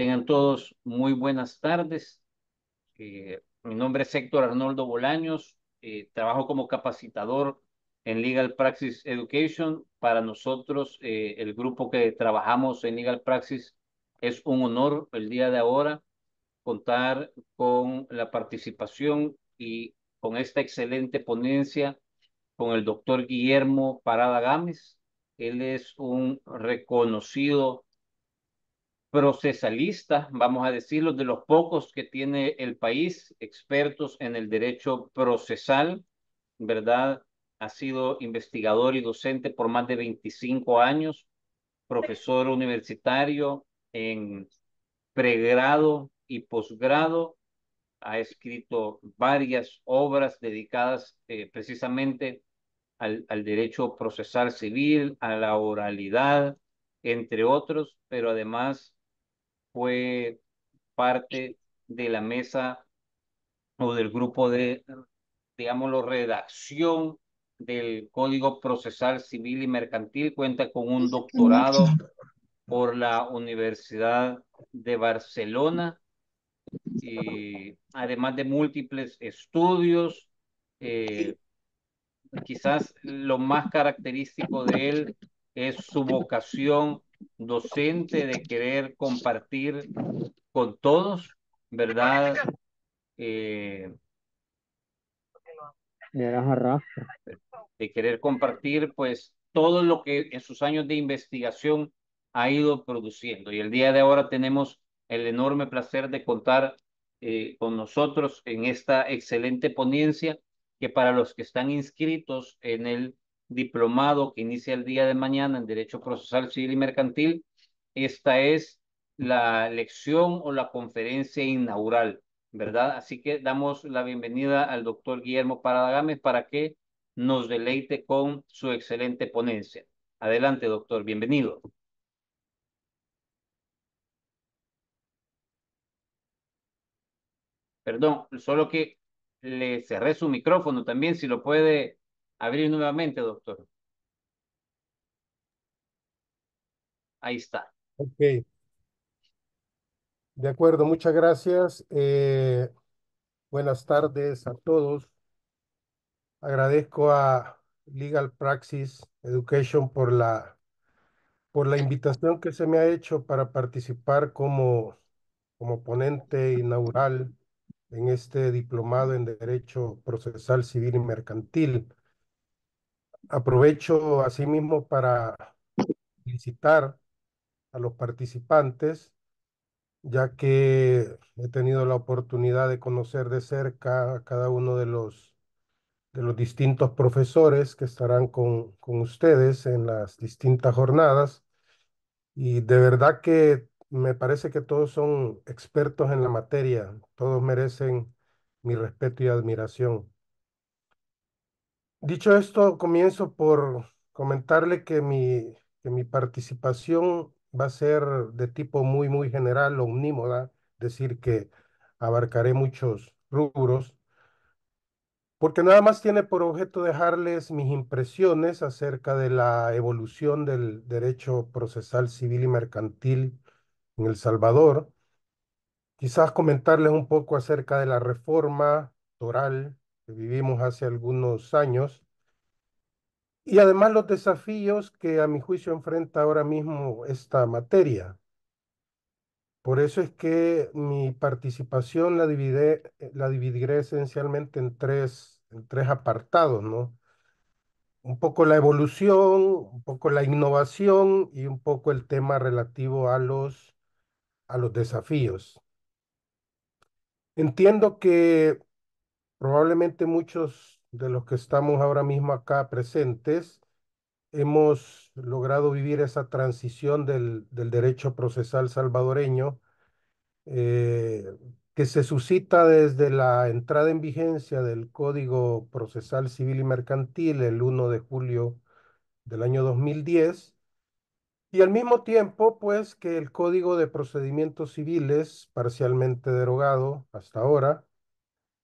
Tengan todos muy buenas tardes. Mi nombre es Héctor Arnoldo Bolaños. Trabajo como capacitador en Legal Practice Education. Para nosotros, el grupo que trabajamos en Legal Practice, es un honor el día de ahora contar con la participación y con esta excelente ponencia con el doctor Guillermo Parada Gámez. Él es un reconocido procesalista, vamos a decirlo, de los pocos que tiene el país, expertos en el derecho procesal, ¿verdad? Ha sido investigador y docente por más de 25 años, profesor universitario en pregrado y posgrado, ha escrito varias obras dedicadas precisamente al derecho procesal civil, a la oralidad, entre otros, pero además fue parte de la mesa o del grupo de, digámoslo, redacción del Código Procesal Civil y Mercantil. Cuenta con un doctorado por la Universidad de Barcelona y además de múltiples estudios. eh, Quizás lo más característico de él es su vocación docente de querer compartir con todos, ¿verdad? Eh, Le das arrastre. de querer compartir pues todo lo que en sus años de investigación ha ido produciendo. Y el día de ahora tenemos el enorme placer de contar con nosotros en esta excelente ponencia que para los que están inscritos en el diplomado que inicia el día de mañana en Derecho Procesal Civil y Mercantil, esta es la lección o la conferencia inaugural, ¿verdad? Así que damos la bienvenida al doctor Guillermo Parada Gámez para que nos deleite con su excelente ponencia. Adelante, doctor, bienvenido. Perdón, solo que le cerré su micrófono también, si lo puede abrir nuevamente, doctor. Ahí está. Ok, de acuerdo, muchas gracias. Buenas tardes a todos. Agradezco a Legal Praxis Education por la invitación que se me ha hecho para participar como ponente inaugural en este diplomado en Derecho Procesal Civil y Mercantil. Aprovecho asimismo para felicitar a los participantes, ya que he tenido la oportunidad de conocer de cerca a cada uno de los distintos profesores que estarán con ustedes en las distintas jornadas. Y de verdad que me parece que todos son expertos en la materia, todos merecen mi respeto y admiración. Dicho esto, comienzo por comentarle que mi participación va a ser de tipo muy general, omnímoda, decir que abarcaré muchos rubros, porque nada más tiene por objeto dejarles mis impresiones acerca de la evolución del derecho procesal civil y mercantil en El Salvador, quizás comentarles un poco acerca de la reforma oral que vivimos hace algunos años y además los desafíos que a mi juicio enfrenta ahora mismo esta materia. Por eso es que mi participación la dividiré esencialmente en tres apartados, ¿no? Un poco la evolución, un poco la innovación y un poco el tema relativo a los desafíos. Entiendo que probablemente muchos de los que estamos ahora mismo acá presentes hemos logrado vivir esa transición del derecho procesal salvadoreño, eh, que se suscita desde la entrada en vigencia del Código Procesal Civil y Mercantil el 1 de julio del año 2010, y al mismo tiempo, pues, que el Código de Procedimientos Civiles, parcialmente derogado hasta ahora,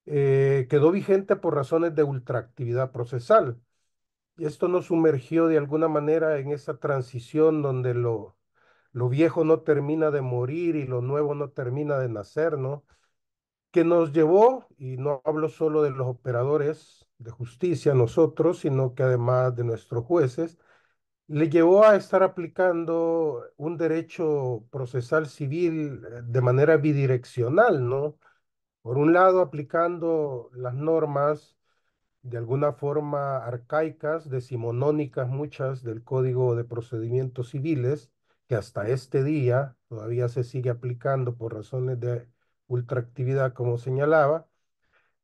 quedó vigente por razones de ultraactividad procesal. Y esto nos sumergió de alguna manera en esa transición donde lo viejo no termina de morir y lo nuevo no termina de nacer, ¿no? Que nos llevó, y no hablo solo de los operadores de justicia, nosotros, sino que además de nuestros jueces, le llevó a estar aplicando un derecho procesal civil de manera bidireccional, ¿no? Por un lado, aplicando las normas de alguna forma arcaicas, decimonónicas muchas del Código de Procedimientos Civiles, que hasta este día todavía se sigue aplicando por razones de ultraactividad, como señalaba,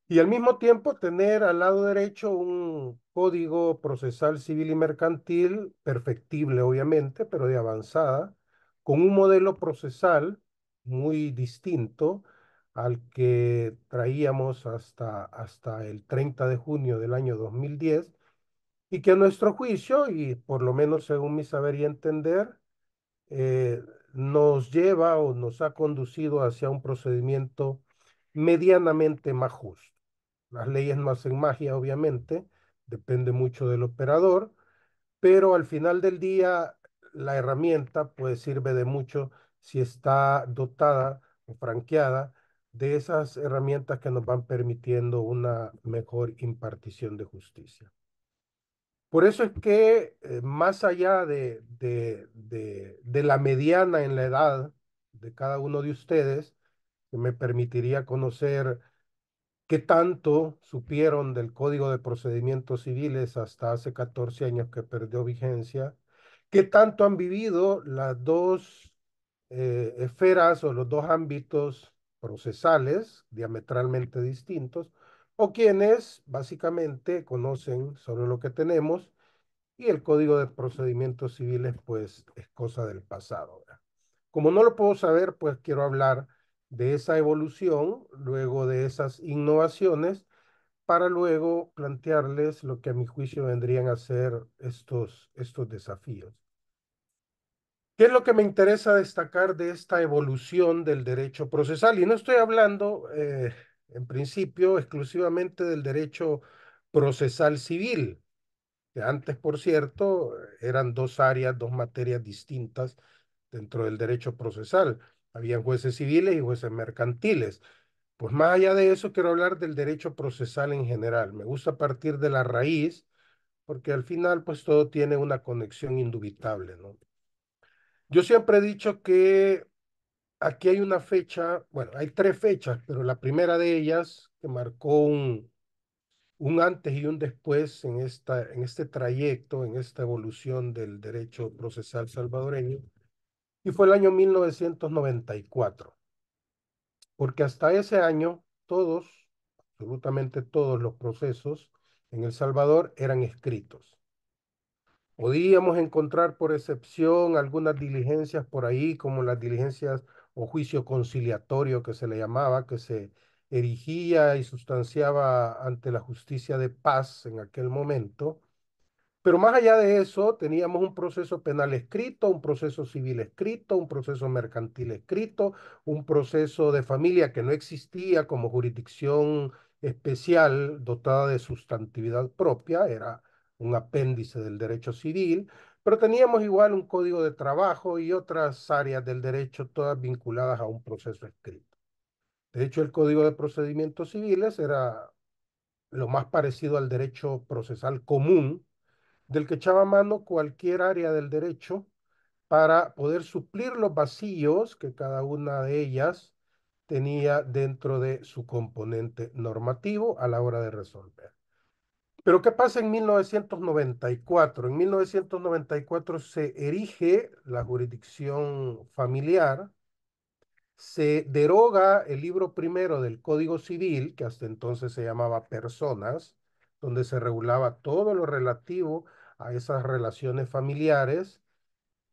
y al mismo tiempo tener al lado derecho un código procesal civil y mercantil, perfectible obviamente, pero de avanzada, con un modelo procesal muy distinto al que traíamos hasta el 30 de junio del año 2010 y que a nuestro juicio, y por lo menos según mi saber y entender, eh, nos lleva o nos ha conducido hacia un procedimiento medianamente más justo. Las leyes no hacen magia, obviamente, depende mucho del operador, pero al final del día la herramienta pues sirve de mucho si está dotada o franqueada de esas herramientas que nos van permitiendo una mejor impartición de justicia. Por eso es que más allá de la mediana en la edad de cada uno de ustedes, que me permitiría conocer qué tanto supieron del Código de Procedimientos Civiles hasta hace 14 años que perdió vigencia, qué tanto han vivido las dos esferas o los dos ámbitos procesales diametralmente distintos, o quienes básicamente conocen solo lo que tenemos y el Código de Procedimientos Civiles pues es cosa del pasado, ¿verdad? Como no lo puedo saber, pues quiero hablar de esa evolución, luego de esas innovaciones, para luego plantearles lo que a mi juicio vendrían a ser estos desafíos. ¿Qué es lo que me interesa destacar de esta evolución del derecho procesal? Y no estoy hablando, en principio, exclusivamente del derecho procesal civil, que antes, por cierto, eran dos áreas, dos materias distintas dentro del derecho procesal. Habían jueces civiles y jueces mercantiles. Pues más allá de eso, quiero hablar del derecho procesal en general. Me gusta partir de la raíz, porque al final, pues todo tiene una conexión indubitable, ¿no? Yo siempre he dicho que aquí hay una fecha, bueno, hay tres fechas, pero la primera de ellas que marcó un antes y un después en este trayecto, en esta evolución del derecho procesal salvadoreño, y fue el año 1994, porque hasta ese año todos, absolutamente todos los procesos en El Salvador eran escritos. Podíamos encontrar por excepción algunas diligencias por ahí, como las diligencias o juicio conciliatorio que se le llamaba, que se erigía y sustanciaba ante la justicia de paz en aquel momento, pero más allá de eso, teníamos un proceso penal escrito, un proceso civil escrito, un proceso mercantil escrito, un proceso de familia que no existía como jurisdicción especial dotada de sustantividad propia, era un apéndice del derecho civil, pero teníamos igual un código de trabajo y otras áreas del derecho, todas vinculadas a un proceso escrito. De hecho, el Código de Procedimientos Civiles era lo más parecido al derecho procesal común del que echaba mano cualquier área del derecho para poder suplir los vacíos que cada una de ellas tenía dentro de su componente normativo a la hora de resolver. Pero ¿qué pasa en 1994? En 1994 se erige la jurisdicción familiar, se deroga el libro primero del Código Civil, que hasta entonces se llamaba Personas, donde se regulaba todo lo relativo a esas relaciones familiares,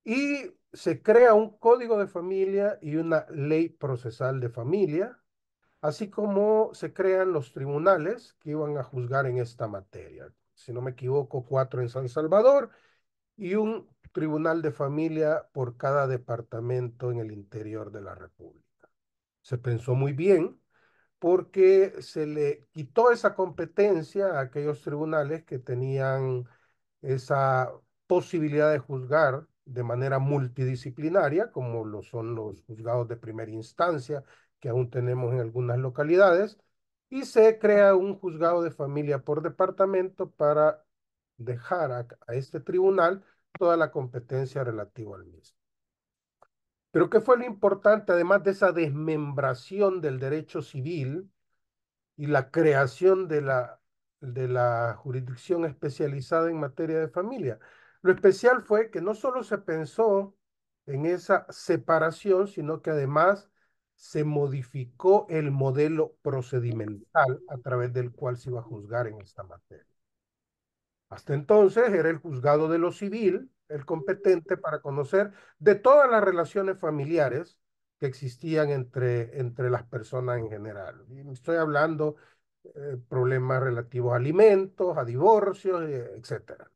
y se crea un código de familia y una ley procesal de familia, así como se crean los tribunales que iban a juzgar en esta materia. Si no me equivoco, cuatro en San Salvador y un tribunal de familia por cada departamento en el interior de la República. Se pensó muy bien porque se le quitó esa competencia a aquellos tribunales que tenían esa posibilidad de juzgar de manera multidisciplinaria, como lo son los juzgados de primera instancia, que aún tenemos en algunas localidades, y se crea un juzgado de familia por departamento para dejar a este tribunal toda la competencia relativa al mismo. Pero ¿qué fue lo importante, además de esa desmembración del derecho civil y la creación de la jurisdicción especializada en materia de familia? Lo especial fue que no solo se pensó en esa separación, sino que además se modificó el modelo procedimental a través del cual se iba a juzgar en esta materia. Hasta entonces era el juzgado de lo civil el competente para conocer de todas las relaciones familiares que existían entre las personas en general. Y estoy hablando problemas relativos a alimentos, a divorcios, etcétera.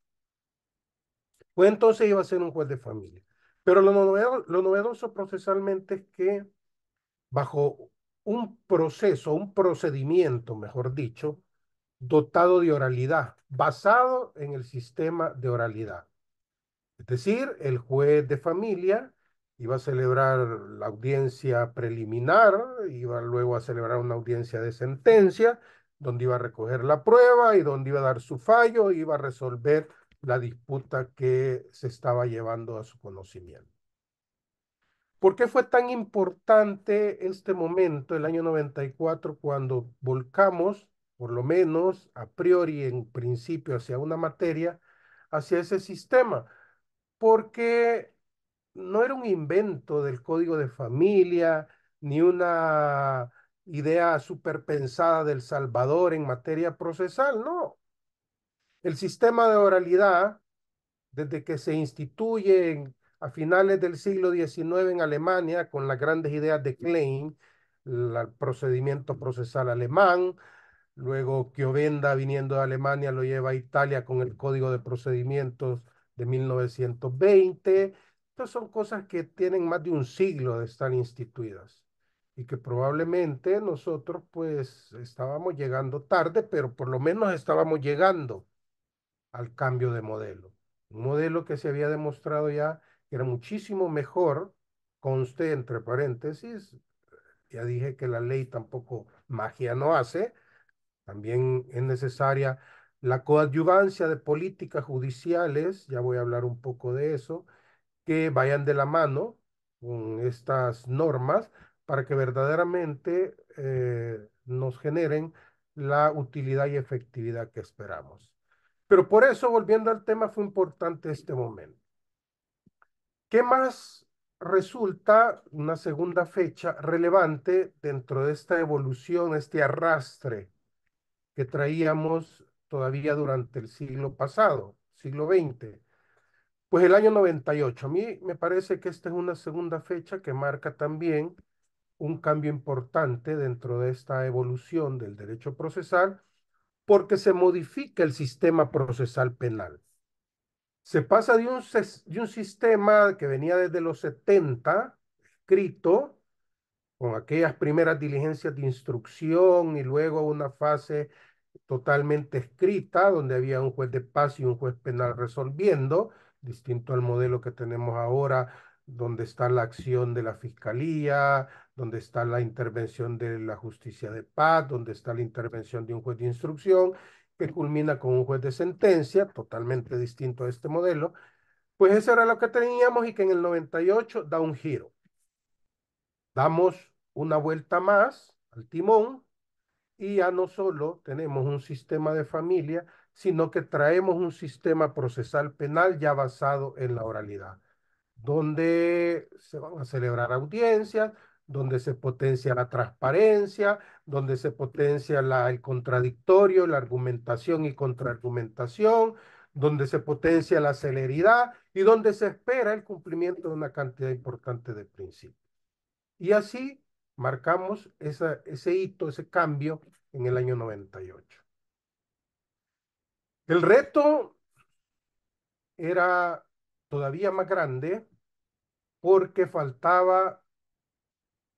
Pues entonces iba a ser un juez de familia. Pero lo novedoso procesalmente es que bajo un proceso, un procedimiento, mejor dicho, dotado de oralidad, basado en el sistema de oralidad. Es decir, el juez de familia iba a celebrar la audiencia preliminar, iba luego a celebrar una audiencia de sentencia, donde iba a recoger la prueba y donde iba a dar su fallo, iba a resolver la disputa que se estaba llevando a su conocimiento. ¿Por qué fue tan importante este momento, el año 94, cuando volcamos, por lo menos a priori, en principio, hacia una materia, hacia ese sistema? Porque no era un invento del código de familia, ni una idea superpensada del Salvador en materia procesal, no. El sistema de oralidad, desde que se instituye a finales del siglo XIX en Alemania, con las grandes ideas de Klein, el procedimiento procesal alemán, luego Chiovenda viniendo de Alemania lo lleva a Italia con el Código de Procedimientos de 1920. Estas son cosas que tienen más de un siglo de estar instituidas y que probablemente nosotros pues estábamos llegando tarde, pero por lo menos estábamos llegando al cambio de modelo. Un modelo que se había demostrado ya que era muchísimo mejor, conste entre paréntesis, ya dije que la ley tampoco magia no hace, también es necesaria la coadyuvancia de políticas judiciales, ya voy a hablar un poco de eso, que vayan de la mano con estas normas para que verdaderamente nos generen la utilidad y efectividad que esperamos. Pero por eso, volviendo al tema, fue importante este momento. ¿Qué más resulta una segunda fecha relevante dentro de esta evolución, este arrastre que traíamos todavía durante el siglo pasado, siglo XX? Pues el año 98. A mí me parece que esta es una segunda fecha que marca también un cambio importante dentro de esta evolución del derecho procesal, porque se modifica el sistema procesal penal. Se pasa de un sistema que venía desde los 70, escrito, con aquellas primeras diligencias de instrucción y luego una fase totalmente escrita, donde había un juez de paz y un juez penal resolviendo, distinto al modelo que tenemos ahora, donde está la acción de la fiscalía, donde está la intervención de la justicia de paz, donde está la intervención de un juez de instrucción, que culmina con un juez de sentencia, totalmente distinto a este modelo. Pues eso era lo que teníamos y que en el 98 da un giro. Damos una vuelta más al timón y ya no solo tenemos un sistema de familia, sino que traemos un sistema procesal penal ya basado en la oralidad, donde se van a celebrar audiencias, donde se potencia la transparencia, donde se potencia el contradictorio, la argumentación y contraargumentación, donde se potencia la celeridad y donde se espera el cumplimiento de una cantidad importante de principios. Y así marcamos ese hito, ese cambio en el año 98. El reto era todavía más grande porque faltaba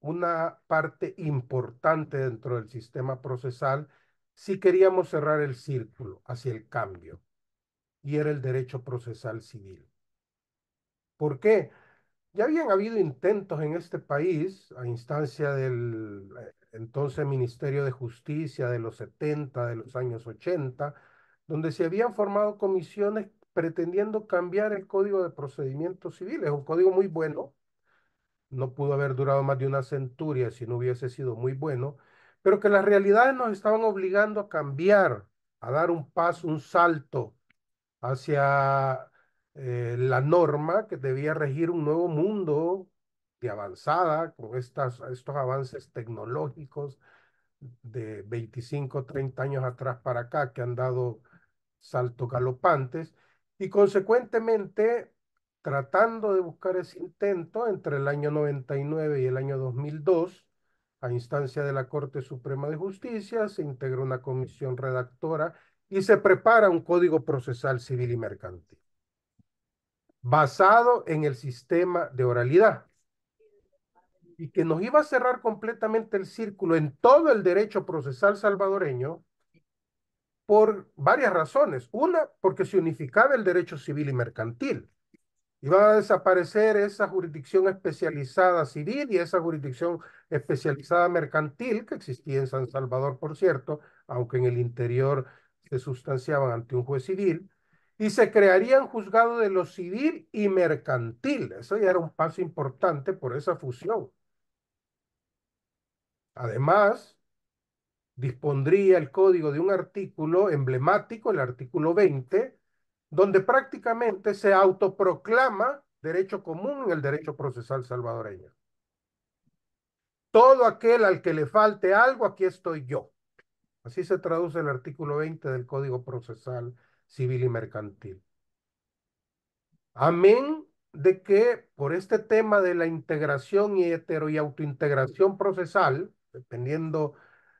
una parte importante dentro del sistema procesal si queríamos cerrar el círculo hacia el cambio, y era el derecho procesal civil. ¿Por qué? Ya habían habido intentos en este país, a instancia del entonces Ministerio de Justicia de los 70, de los años 80, donde se habían formado comisiones pretendiendo cambiar el Código de Procedimientos Civiles, un código muy bueno, no pudo haber durado más de una centuria si no hubiese sido muy bueno, pero que las realidades nos estaban obligando a cambiar, a dar un paso, un salto hacia la norma que debía regir un nuevo mundo de avanzada, con estos avances tecnológicos de 25 30 años atrás para acá, que han dado saltos galopantes, y consecuentemente, tratando de buscar ese intento entre el año 99 y el año 2002, a instancia de la Corte Suprema de Justicia, se integra una comisión redactora y se prepara un código procesal civil y mercantil, basado en el sistema de oralidad, y que nos iba a cerrar completamente el círculo en todo el derecho procesal salvadoreño por varias razones. Una, porque se unificaba el derecho civil y mercantil. Iba a desaparecer esa jurisdicción especializada civil y esa jurisdicción especializada mercantil que existía en San Salvador, por cierto, aunque en el interior se sustanciaban ante un juez civil, y se crearían juzgados de lo civil y mercantil. Eso ya era un paso importante por esa fusión. Además, dispondría el código de un artículo emblemático, el artículo 20, donde prácticamente se autoproclama derecho común en el derecho procesal salvadoreño. Todo aquel al que le falte algo, aquí estoy yo. Así se traduce el artículo 20 del Código Procesal Civil y Mercantil. Amén de que por este tema de la integración y hetero y autointegración procesal, dependiendo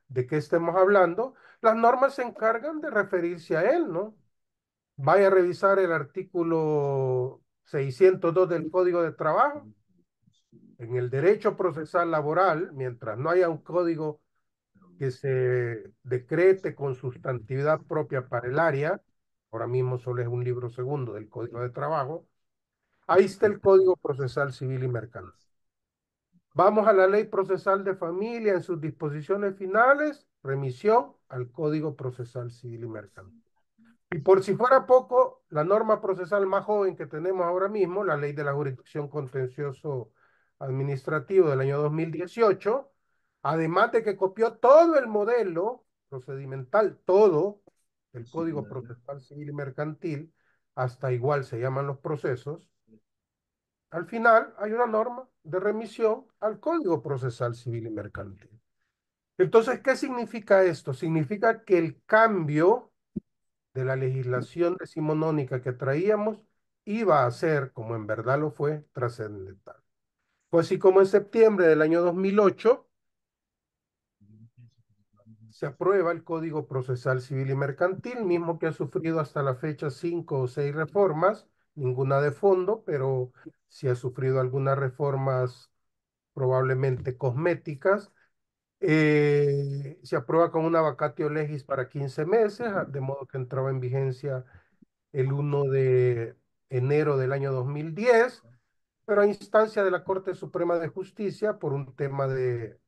de qué estemos hablando, las normas se encargan de referirse a él, ¿no? Vaya a revisar el artículo 602 del Código de Trabajo. En el derecho procesal laboral, mientras no haya un código que se decrete con sustantividad propia para el área, ahora mismo solo es un libro segundo del Código de Trabajo, ahí está el Código Procesal Civil y Mercantil. Vamos a la Ley Procesal de Familia en sus disposiciones finales, remisión al Código Procesal Civil y Mercantil. Y por si fuera poco, la norma procesal más joven que tenemos ahora mismo, la Ley de la Jurisdicción Contencioso Administrativo del año 2018, además de que copió todo el modelo procedimental, todo el Código Procesal Civil y Mercantil, hasta igual se llaman los procesos, al final hay una norma de remisión al Código Procesal Civil y Mercantil. Entonces, ¿qué significa esto? Significa que el cambio de la legislación decimonónica que traíamos iba a ser, como en verdad lo fue, trascendental. Fue así como en septiembre del año 2008 se aprueba el Código Procesal Civil y Mercantil, mismo que ha sufrido hasta la fecha 5 o 6 reformas, ninguna de fondo, pero sí ha sufrido algunas reformas probablemente cosméticas. Se aprueba con una vacatio legis para 15 meses, de modo que entraba en vigencia el 1 de enero del año 2010, pero a instancia de la Corte Suprema de Justicia, por un tema de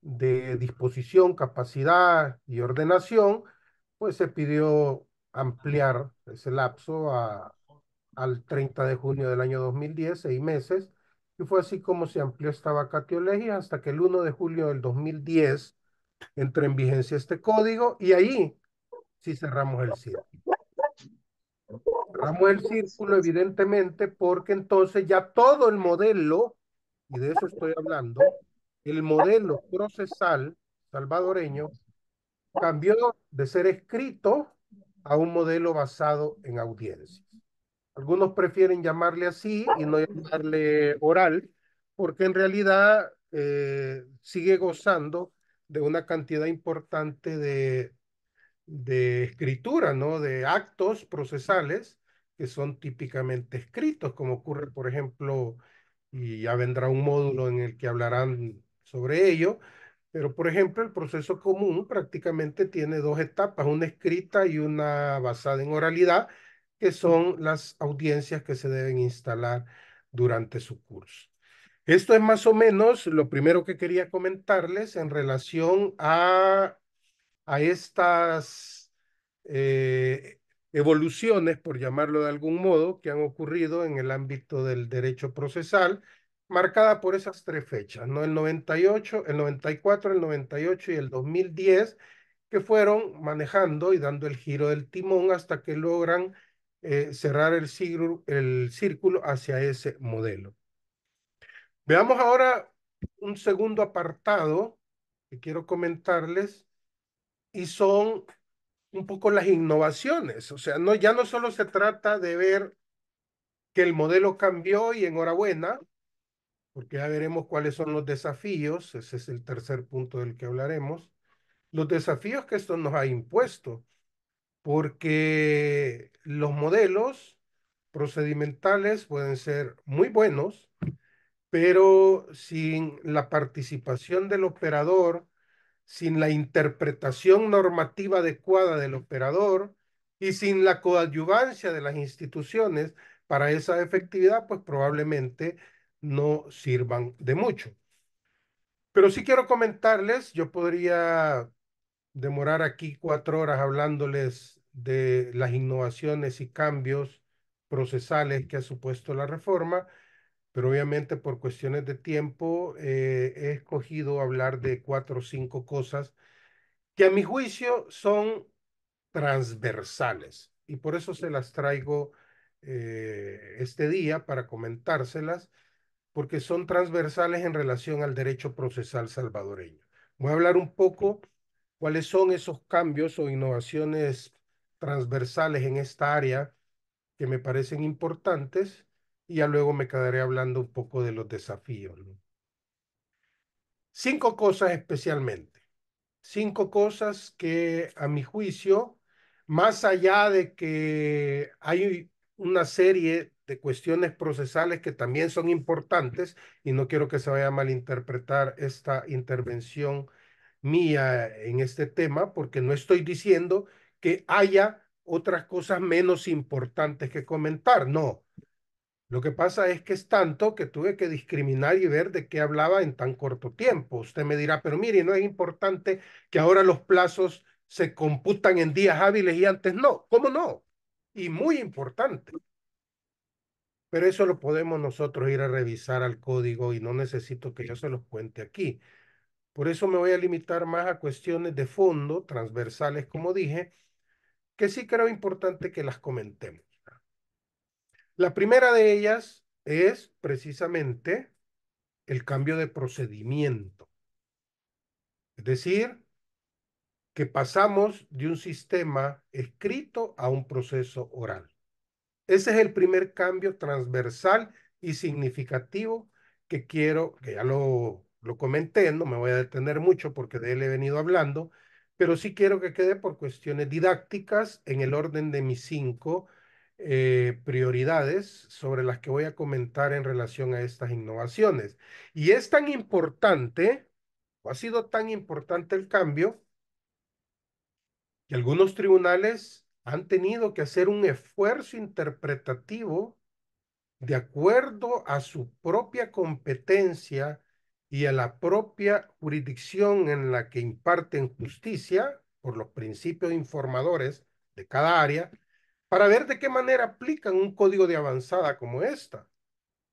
disposición, capacidad y ordenación, pues se pidió ampliar ese lapso al 30 de junio del año 2010, 6 meses, y fue así como se amplió esta vacatio legis hasta que el 1 de julio del 2010 entró en vigencia este código, y ahí sí cerramos el círculo. Cerramos el círculo, evidentemente, porque entonces ya todo el modelo, y de eso estoy hablando, el modelo procesal salvadoreño cambió de ser escrito a un modelo basado en audiencias. Algunos prefieren llamarle así y no llamarle oral, porque en realidad sigue gozando de una cantidad importante de escritura, ¿no? De actos procesales que son típicamente escritos, como ocurre, por ejemplo, y ya vendrá un módulo en el que hablarán sobre ello, pero por ejemplo, el proceso común prácticamente tiene dos etapas, una escrita y una basada en oralidad, que son las audiencias que se deben instalar durante su curso. Esto es más o menos lo primero que quería comentarles en relación a estas evoluciones, por llamarlo de algún modo, que han ocurrido en el ámbito del derecho procesal, marcada por esas tres fechas, ¿no? El 98, el 94, el 98 y el 2010, que fueron manejando y dando el giro del timón hasta que logran cerrar el círculo hacia ese modelo. Veamos ahora un segundo apartado que quiero comentarles y son un poco las innovaciones. O sea, no, ya no solo se trata de ver que el modelo cambió y enhorabuena, porque ya veremos cuáles son los desafíos, ese es el tercer punto del que hablaremos, los desafíos que esto nos ha impuesto, porque los modelos procedimentales pueden ser muy buenos, pero sin la participación del operador, sin la interpretación normativa adecuada del operador y sin la coadyuvancia de las instituciones para esa efectividad, pues probablemente no sirvan de mucho. Pero sí quiero comentarles, yo podría demorar aquí 4 horas hablándoles de las innovaciones y cambios procesales que ha supuesto la reforma, pero obviamente por cuestiones de tiempo he escogido hablar de 4 o 5 cosas que a mi juicio son transversales y por eso se las traigo este día para comentárselas, porque son transversales en relación al derecho procesal salvadoreño. Voy a hablar un poco cuáles son esos cambios o innovaciones transversales en esta área que me parecen importantes y ya luego me quedaré hablando un poco de los desafíos, ¿no? 5 cosas especialmente. 5 cosas que a mi juicio, más allá de que hay una serie de cuestiones procesales que también son importantes, y no quiero que se vaya a malinterpretar esta intervención mía en este tema, porque no estoy diciendo que haya otras cosas menos importantes que comentar, no. Lo que pasa es que es tanto que tuve que discriminar y ver de qué hablaba en tan corto tiempo. Usted me dirá, pero mire, ¿no es importante que ahora los plazos se computan en días hábiles y antes no? ¿Cómo no? Y muy importante. Pero eso lo podemos nosotros ir a revisar al código y no necesito que yo se los cuente aquí. Por eso me voy a limitar más a cuestiones de fondo, transversales, como dije, que sí creo importante que las comentemos. La primera de ellas es precisamente el cambio de procedimiento. Es decir, que pasamos de un sistema escrito a un proceso oral. Ese es el primer cambio transversal y significativo que quiero, que ya lo comenté, no me voy a detener mucho porque de él he venido hablando, pero sí quiero que quede por cuestiones didácticas en el orden de mis 5 prioridades sobre las que voy a comentar en relación a estas innovaciones. Y es tan importante, o ha sido tan importante el cambio, que algunos tribunales han tenido que hacer un esfuerzo interpretativo de acuerdo a su propia competencia y a la propia jurisdicción en la que imparten justicia por los principios informadores de cada área, para ver de qué manera aplican un código de avanzada como esta.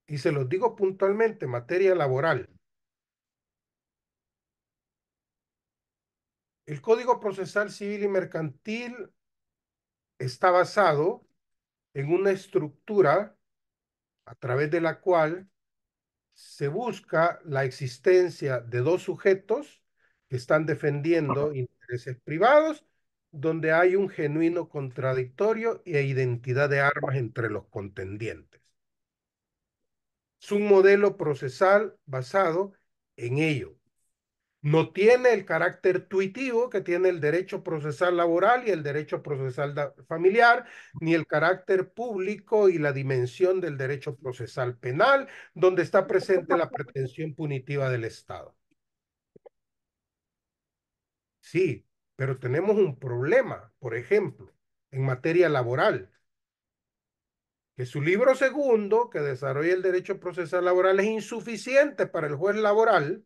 Y se los digo puntualmente, materia laboral. El Código Procesal Civil y Mercantil está basado en una estructura a través de la cual se busca la existencia de dos sujetos que están defendiendo intereses privados, donde hay un genuino contradictorio e identidad de armas entre los contendientes. Es un modelo procesal basado en ello. No tiene el carácter tuitivo que tiene el derecho procesal laboral y el derecho procesal familiar, ni el carácter público y la dimensión del derecho procesal penal, donde está presente la pretensión punitiva del Estado. Sí, pero tenemos un problema, por ejemplo, en materia laboral. que su libro segundo, que desarrolla el derecho procesal laboral, es insuficiente para el juez laboral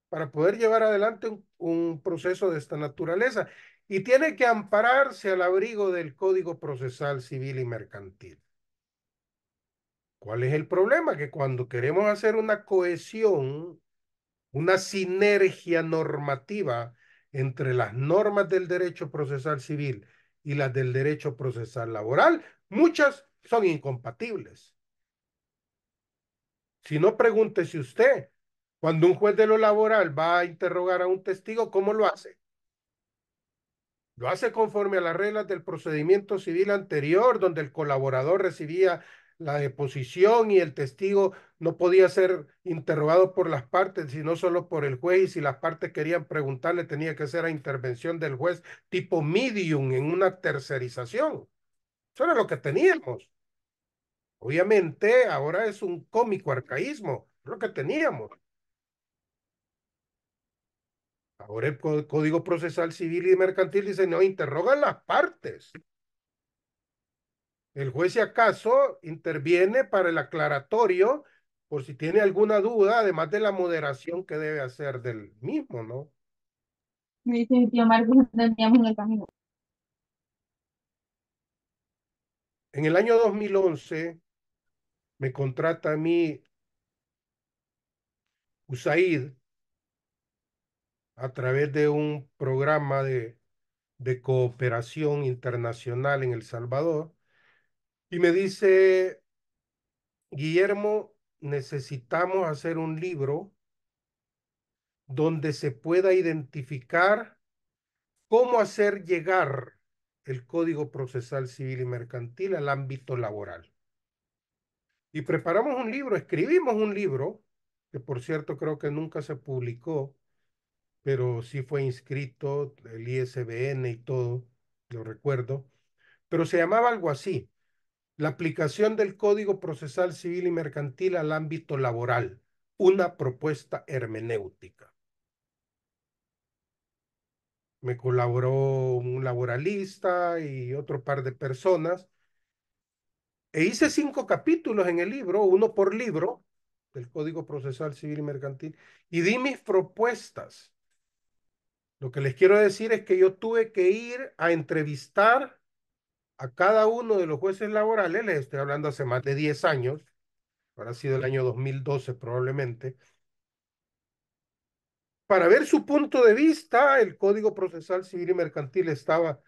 para poder llevar adelante un proceso de esta naturaleza y tiene que ampararse al abrigo del Código Procesal Civil y Mercantil. ¿Cuál es el problema? Que cuando queremos hacer una cohesión, una sinergia normativa entre las normas del derecho procesal civil y las del derecho procesal laboral, muchas son incompatibles. Si no, pregúntese usted, cuando un juez de lo laboral va a interrogar a un testigo, ¿cómo lo hace? Lo hace conforme a las reglas del procedimiento civil anterior, donde el colaborador recibía la deposición y el testigo no podía ser interrogado por las partes, sino solo por el juez, y si las partes querían preguntarle, tenía que ser a intervención del juez tipo medium en una tercerización. Eso era lo que teníamos. Obviamente, ahora es un cómico arcaísmo, lo que teníamos. Ahora el Código Procesal Civil y Mercantil dice, no, interrogan las partes. El juez, si acaso, interviene para el aclaratorio por si tiene alguna duda, además de la moderación que debe hacer del mismo, ¿no? Me dice mi tío Marcos, no teníamos en el camino. En el año 2011 me contrata a mí USAID a través de un programa de cooperación internacional en El Salvador y me dice, Guillermo, necesitamos hacer un libro donde se pueda identificar cómo hacer llegar el Código Procesal Civil y Mercantil al ámbito laboral. Y preparamos un libro, escribimos un libro, que por cierto creo que nunca se publicó, pero sí fue inscrito, el ISBN y todo, lo recuerdo, pero se llamaba algo así, la aplicación del Código Procesal Civil y Mercantil al ámbito laboral, una propuesta hermenéutica. Me colaboró un laboralista y otro par de personas. E hice 5 capítulos en el libro, uno por libro, del Código Procesal Civil y Mercantil, y di mis propuestas. Lo que les quiero decir es que yo tuve que ir a entrevistar a cada uno de los jueces laborales, les estoy hablando hace más de 10 años, habrá sido el año 2012 probablemente, para ver su punto de vista. El Código Procesal Civil y Mercantil estaba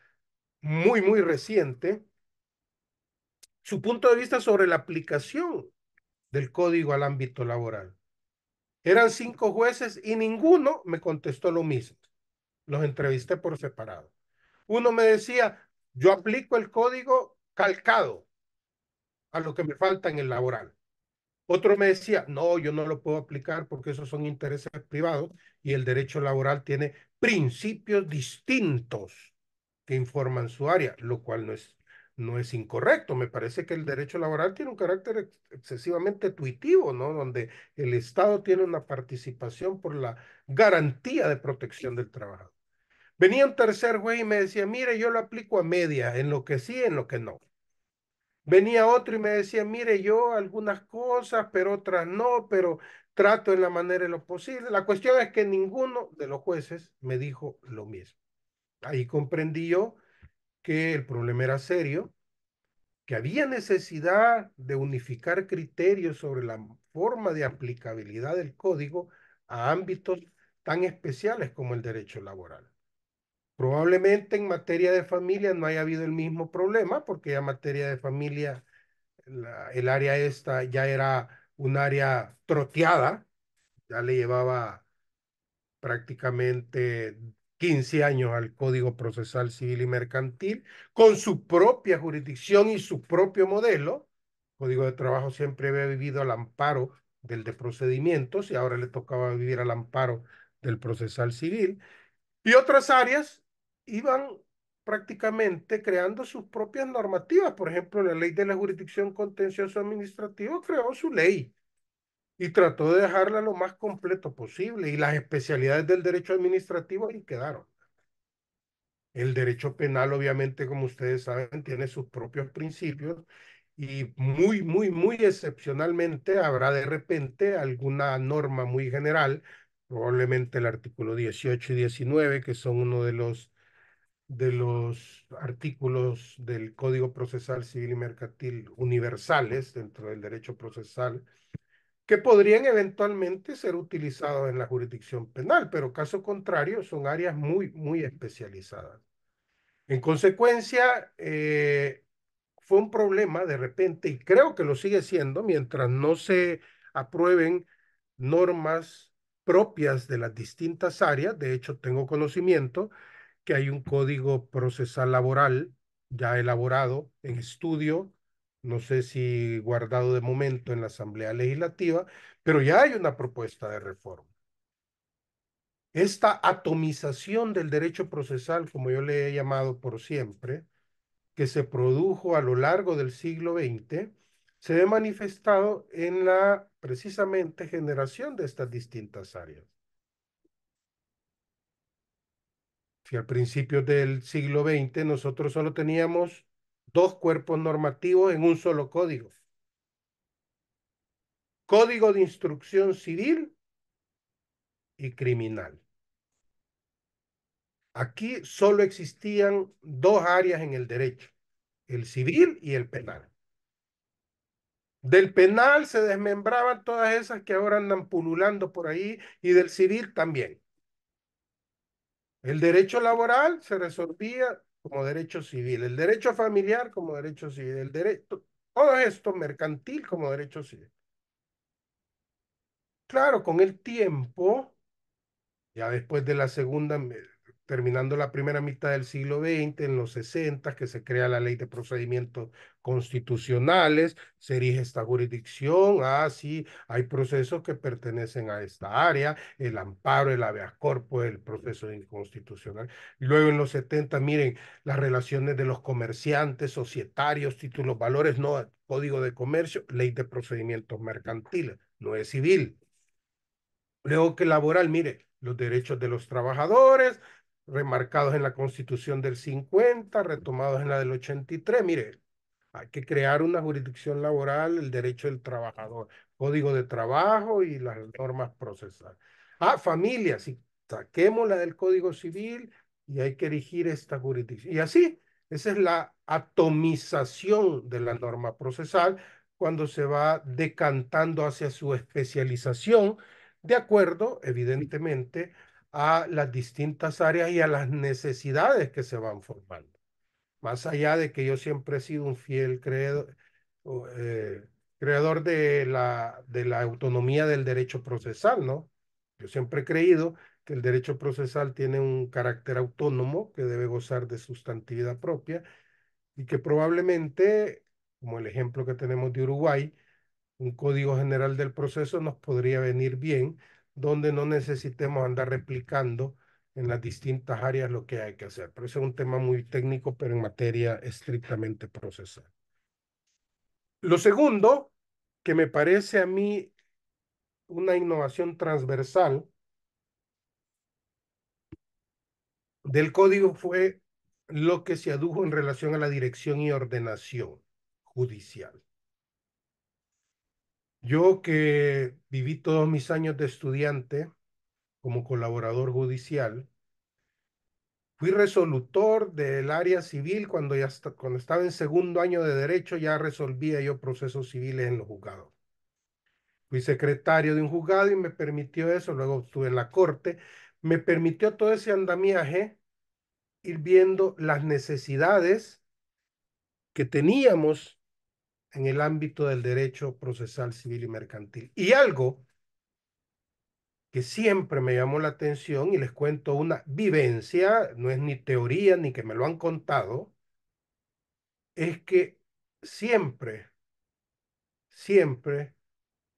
muy, muy reciente. Su punto de vista sobre la aplicación del código al ámbito laboral. Eran 5 jueces y ninguno me contestó lo mismo. Los entrevisté por separado. Uno me decía, yo aplico el código calcado a lo que me falta en el laboral. Otro me decía, no, yo no lo puedo aplicar porque esos son intereses privados y el derecho laboral tiene principios distintos que informan su área, lo cual no es incorrecto. Me parece que el derecho laboral tiene un carácter excesivamente tuitivo, ¿no? Donde el Estado tiene una participación por la garantía de protección del trabajador. Venía un tercer juez y me decía, mire, yo lo aplico a media, en lo que sí, en lo que no. Venía otro y me decía, mire, yo algunas cosas, pero otras no, pero trato en la manera de lo posible. La cuestión es que ninguno de los jueces me dijo lo mismo. Ahí comprendí yo que el problema era serio, que había necesidad de unificar criterios sobre la forma de aplicabilidad del código a ámbitos tan especiales como el derecho laboral. Probablemente en materia de familia no haya habido el mismo problema, porque ya en materia de familia el área esta ya era un área troteada, ya le llevaba prácticamente 15 años al Código Procesal Civil y Mercantil, con su propia jurisdicción y su propio modelo. El Código de Trabajo siempre había vivido al amparo del de procedimientos y ahora le tocaba vivir al amparo del procesal civil. Y otras áreas iban prácticamente creando sus propias normativas. Por ejemplo, la ley de la jurisdicción contencioso administrativo creó su ley y trató de dejarla lo más completo posible. Y las especialidades del derecho administrativo ahí quedaron. El derecho penal, obviamente, como ustedes saben, tiene sus propios principios y muy excepcionalmente habrá de repente alguna norma muy general, probablemente el artículo 18 y 19, que son uno de los artículos del Código Procesal Civil y Mercantil universales dentro del derecho procesal, que podrían eventualmente ser utilizados en la jurisdicción penal, pero caso contrario son áreas muy especializadas. En consecuencia, fue un problema de repente, y creo que lo sigue siendo, mientras no se aprueben normas propias de las distintas áreas. De hecho, tengo conocimiento que hay un código procesal laboral ya elaborado en estudio, no sé si guardado de momento en la Asamblea Legislativa, pero ya hay una propuesta de reforma. Esta atomización del derecho procesal, como yo le he llamado por siempre, que se produjo a lo largo del siglo XX, se ve manifestado en la precisamente generación de estas distintas áreas. Si al principio del siglo XX nosotros solo teníamos dos cuerpos normativos en un solo código. Código de instrucción civil y criminal. Aquí solo existían dos áreas en el derecho, el civil y el penal. Del penal se desmembraban todas esas que ahora andan pululando por ahí y del civil también. El derecho laboral se resolvía como derecho civil, el derecho familiar como derecho civil, el derecho, todo esto mercantil como derecho civil. Claro, con el tiempo, ya después de la segunda, terminando la primera mitad del siglo XX, en los 60, que se crea la Ley de Procedimientos Constitucionales, se erige esta jurisdicción, sí, hay procesos que pertenecen a esta área, el amparo, el habeas corpus, el proceso inconstitucional. Y luego en los 70, miren, las relaciones de los comerciantes, societarios, títulos, valores, no, Código de Comercio, Ley de Procedimientos Mercantiles, no es civil. Luego que laboral, mire, los derechos de los trabajadores, remarcados en la Constitución del 50, retomados en la del 83, mire, hay que crear una jurisdicción laboral, el derecho del trabajador, código de trabajo y las normas procesales. Familia, sí, saquémosla del Código Civil y hay que erigir esta jurisdicción. Y así, esa es la atomización de la norma procesal cuando se va decantando hacia su especialización, de acuerdo, evidentemente, a las distintas áreas y a las necesidades que se van formando. Más allá de que yo siempre he sido un fiel creador de la autonomía del derecho procesal, ¿no? Yo siempre he creído que el derecho procesal tiene un carácter autónomo que debe gozar de sustantividad propia y que probablemente, como el ejemplo que tenemos de Uruguay, un código general del proceso nos podría venir bien, donde no necesitemos andar replicando en las distintas áreas lo que hay que hacer. Pero ese es un tema muy técnico, pero en materia estrictamente procesal. Lo segundo, que me parece a mí una innovación transversal del código, fue lo que se adujo en relación a la dirección y ordenación judicial. Yo que viví todos mis años de estudiante como colaborador judicial, fui resolutor del área civil cuando estaba en segundo año de derecho, ya resolvía yo procesos civiles en los juzgados. Fui secretario de un juzgado y me permitió eso, luego estuve en la corte, me permitió todo ese andamiaje ir viendo las necesidades que teníamos en el ámbito del derecho procesal civil y mercantil. Y algo que siempre me llamó la atención, y les cuento una vivencia, no es ni teoría ni que me lo han contado, es que siempre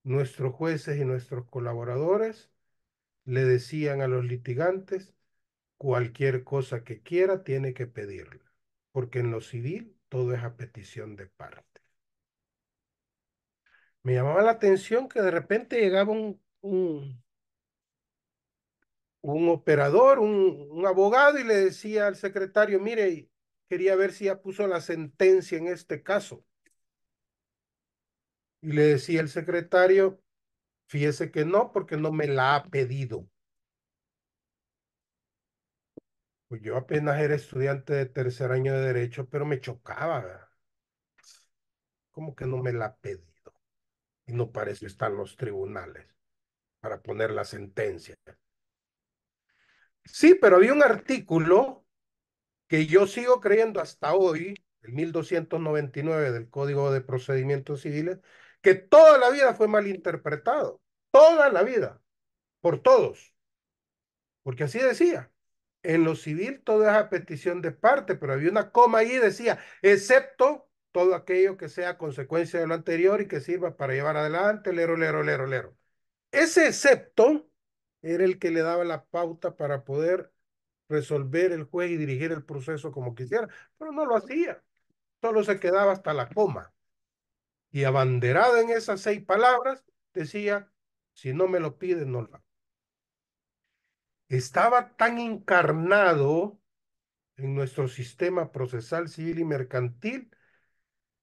nuestros jueces y nuestros colaboradores le decían a los litigantes: cualquier cosa que quiera tiene que pedirla, porque en lo civil todo es a petición de parte. Me llamaba la atención que de repente llegaba un operador, un abogado, y le decía al secretario: mire, quería ver si ya puso la sentencia en este caso. Y le decía el secretario, fíjese que no, porque no me la ha pedido. Pues yo apenas era estudiante de tercer año de Derecho, pero me chocaba, ¿verdad? ¿Cómo que no me la ha pedido? Y no parece estar en los tribunales para poner la sentencia. Sí, pero había un artículo que yo sigo creyendo hasta hoy, el 1299 del Código de Procedimientos Civiles, que toda la vida fue mal interpretado, toda la vida, por todos, porque así decía. En lo civil todo es a petición de parte, pero había una coma ahí, decía, excepto todo aquello que sea consecuencia de lo anterior y que sirva para llevar adelante, lero, lero, lero, lero. Ese excepto era el que le daba la pauta para poder resolver el juez y dirigir el proceso como quisiera, pero no lo hacía, solo se quedaba hasta la coma. Y abanderado en esas 6 palabras, decía, si no me lo piden, no lo hago. Estaba tan encarnado en nuestro sistema procesal civil y mercantil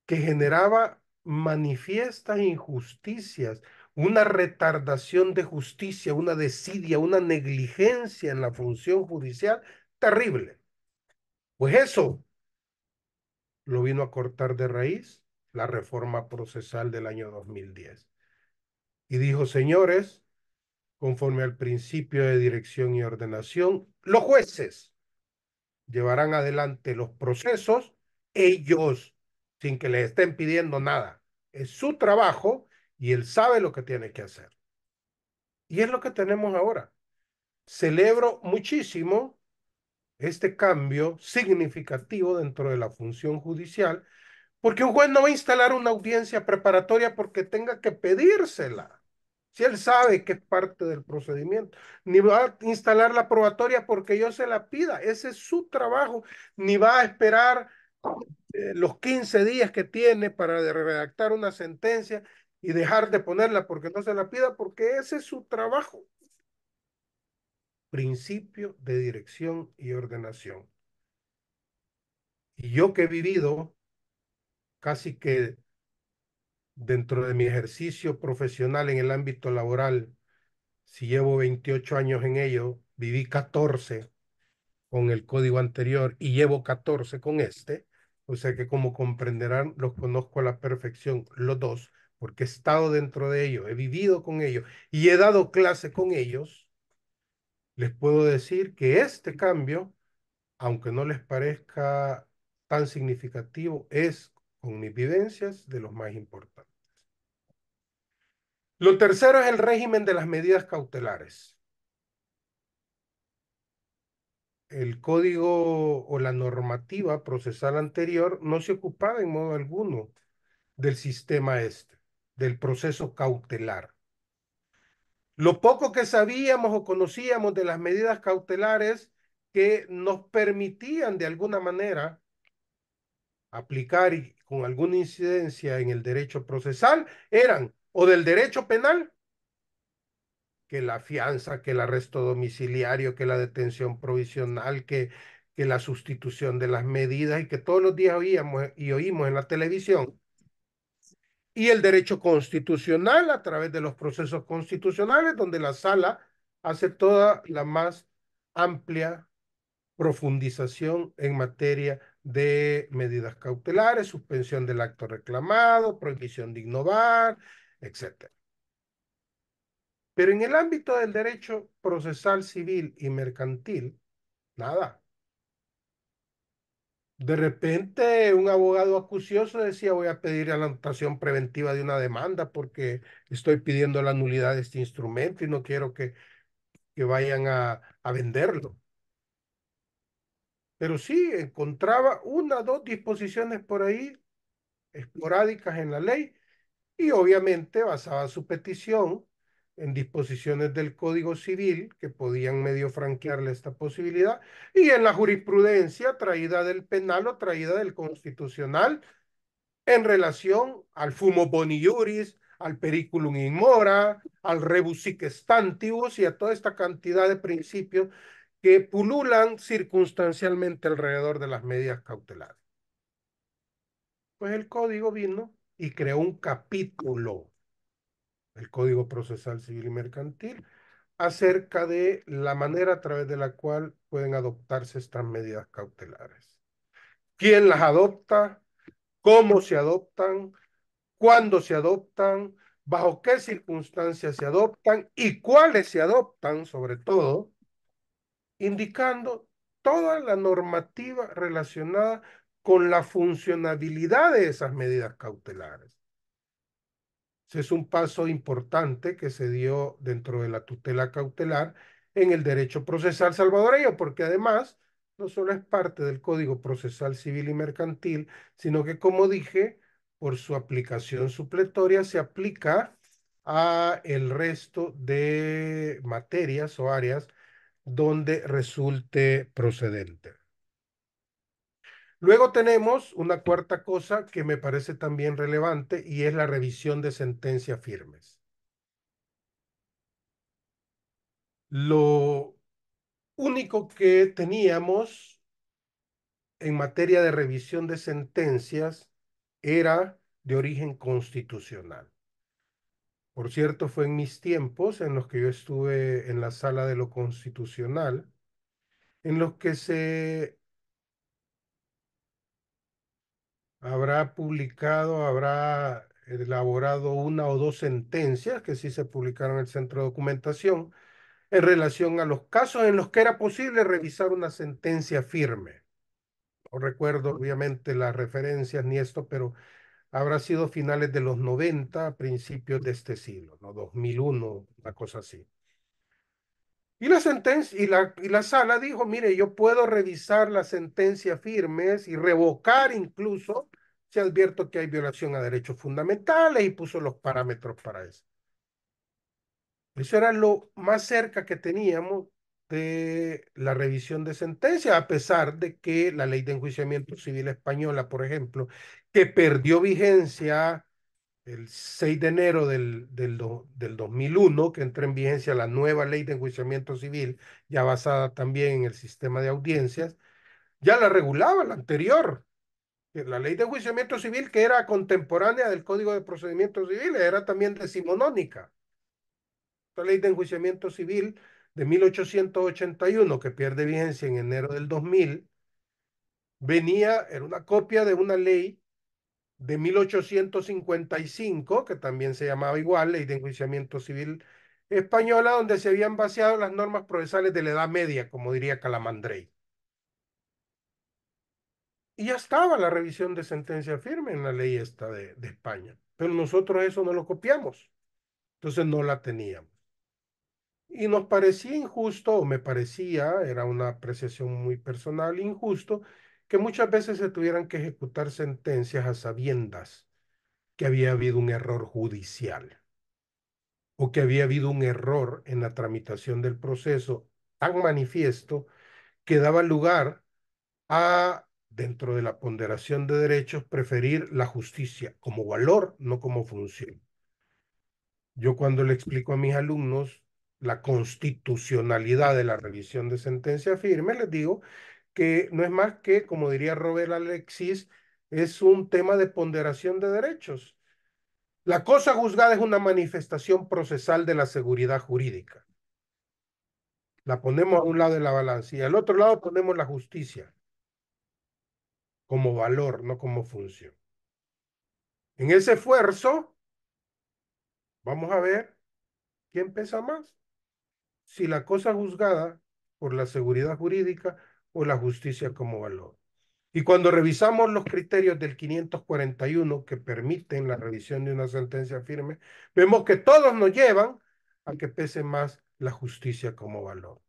que generaba manifiestas injusticias, una retardación de justicia, una desidia, una negligencia en la función judicial terrible. Pues eso lo vino a cortar de raíz la reforma procesal del año 2010. Y dijo, señores, conforme al principio de dirección y ordenación, los jueces llevarán adelante los procesos ellos, sin que les estén pidiendo nada. Es su trabajo y él sabe lo que tiene que hacer. Y es lo que tenemos ahora. Celebro muchísimo este cambio significativo dentro de la función judicial, porque un juez no va a instalar una audiencia preparatoria porque tenga que pedírsela. Si él sabe que es parte del procedimiento, ni va a instalar la probatoria porque yo se la pida, ese es su trabajo, ni va a esperar los 15 días que tiene para redactar una sentencia y dejar de ponerla porque no se la pida, porque ese es su trabajo. Principio de dirección y ordenación. Y yo que he vivido casi que dentro de mi ejercicio profesional en el ámbito laboral, si llevo 28 años en ello, viví 14 con el código anterior y llevo 14 con este, o sea que como comprenderán, los conozco a la perfección los dos, porque he estado dentro de ellos, he vivido con ellos y he dado clase con ellos. Les puedo decir que este cambio, aunque no les parezca tan significativo, es, con mis vivencias, de los más importantes. Lo tercero es el régimen de las medidas cautelares. El código o la normativa procesal anterior no se ocupaba en modo alguno del sistema este, del proceso cautelar. Lo poco que sabíamos o conocíamos de las medidas cautelares que nos permitían de alguna manera aplicar y con alguna incidencia en el derecho procesal eran o del derecho penal, que la fianza, que el arresto domiciliario, que la detención provisional, que la sustitución de las medidas y que todos los días oíamos y oímos en la televisión, y el derecho constitucional a través de los procesos constitucionales, donde la sala hace toda la más amplia profundización en materia de medidas cautelares, suspensión del acto reclamado, prohibición de innovar, etcétera. Pero en el ámbito del derecho procesal civil y mercantil, nada. De repente, un abogado acucioso decía, voy a pedir la anotación preventiva de una demanda porque estoy pidiendo la nulidad de este instrumento y no quiero que vayan a venderlo. Pero sí, encontraba una, dos disposiciones por ahí esporádicas en la ley y obviamente basaba su petición en disposiciones del Código Civil que podían medio franquearle esta posibilidad y en la jurisprudencia traída del penal o traída del constitucional en relación al fumo boni iuris, al periculum in mora, al rebus sic stantibus y a toda esta cantidad de principios que pululan circunstancialmente alrededor de las medidas cautelares. Pues el código vino y creó un capítulo, el Código Procesal Civil y Mercantil, acerca de la manera a través de la cual pueden adoptarse estas medidas cautelares. ¿Quién las adopta? ¿Cómo se adoptan? ¿Cuándo se adoptan? ¿Bajo qué circunstancias se adoptan? ¿Y cuáles se adoptan, sobre todo? Indicando toda la normativa relacionada con la funcionabilidad de esas medidas cautelares. Ese es un paso importante que se dio dentro de la tutela cautelar en el derecho procesal salvadoreño, porque además no solo es parte del Código Procesal Civil y Mercantil, sino que, como dije, por su aplicación supletoria se aplica a el resto de materias o áreas donde resulte procedente. Luego tenemos una cuarta cosa que me parece también relevante y es la revisión de sentencias firmes. Lo único que teníamos en materia de revisión de sentencias era de origen constitucional. Por cierto, fue en mis tiempos en los que yo estuve en la sala de lo constitucional, en los que se habrá publicado, habrá elaborado una o dos sentencias que sí se publicaron en el centro de documentación en relación a los casos en los que era posible revisar una sentencia firme. No recuerdo obviamente las referencias ni esto, pero habrá sido finales de los 90, principios de este siglo, ¿no? 2001, una cosa así. Y la sentencia, y la sala dijo, mire, yo puedo revisar las sentencias firmes y revocar incluso si advierto que hay violación a derechos fundamentales y puso los parámetros para eso. Eso era lo más cerca que teníamos de la revisión de sentencia, a pesar de que la ley de enjuiciamiento civil española, por ejemplo, que perdió vigencia el 6 de enero del 2001, que entra en vigencia la nueva ley de enjuiciamiento civil, ya basada también en el sistema de audiencias, ya la regulaba la anterior. La ley de enjuiciamiento civil, que era contemporánea del Código de Procedimientos Civiles, era también decimonónica. La ley de enjuiciamiento civil de 1881, que pierde vigencia en enero del 2000, era una copia de una ley de 1855, que también se llamaba igual, Ley de Enjuiciamiento Civil Española, donde se habían vaciado las normas procesales de la Edad Media, como diría Calamandrei. Y ya estaba la revisión de sentencia firme en la ley esta de España, pero nosotros eso no lo copiamos, entonces no la teníamos. Y nos parecía injusto, o me parecía, era una apreciación muy personal, injusto, que muchas veces se tuvieran que ejecutar sentencias a sabiendas que había habido un error judicial o que había habido un error en la tramitación del proceso tan manifiesto que daba lugar a, dentro de la ponderación de derechos, preferir la justicia como valor, no como función. Yo cuando le explico a mis alumnos la constitucionalidad de la revisión de sentencia firme, les digo que no es más que, como diría Robert Alexis, es un tema de ponderación de derechos. La cosa juzgada es una manifestación procesal de la seguridad jurídica. La ponemos a un lado de la balanza y al otro lado ponemos la justicia como valor, no como función. En ese esfuerzo, vamos a ver quién pesa más. Si la cosa juzgada por la seguridad jurídica o la justicia como valor. Y cuando revisamos los criterios del 541 que permiten la revisión de una sentencia firme, vemos que todos nos llevan a que pese más la justicia como valor.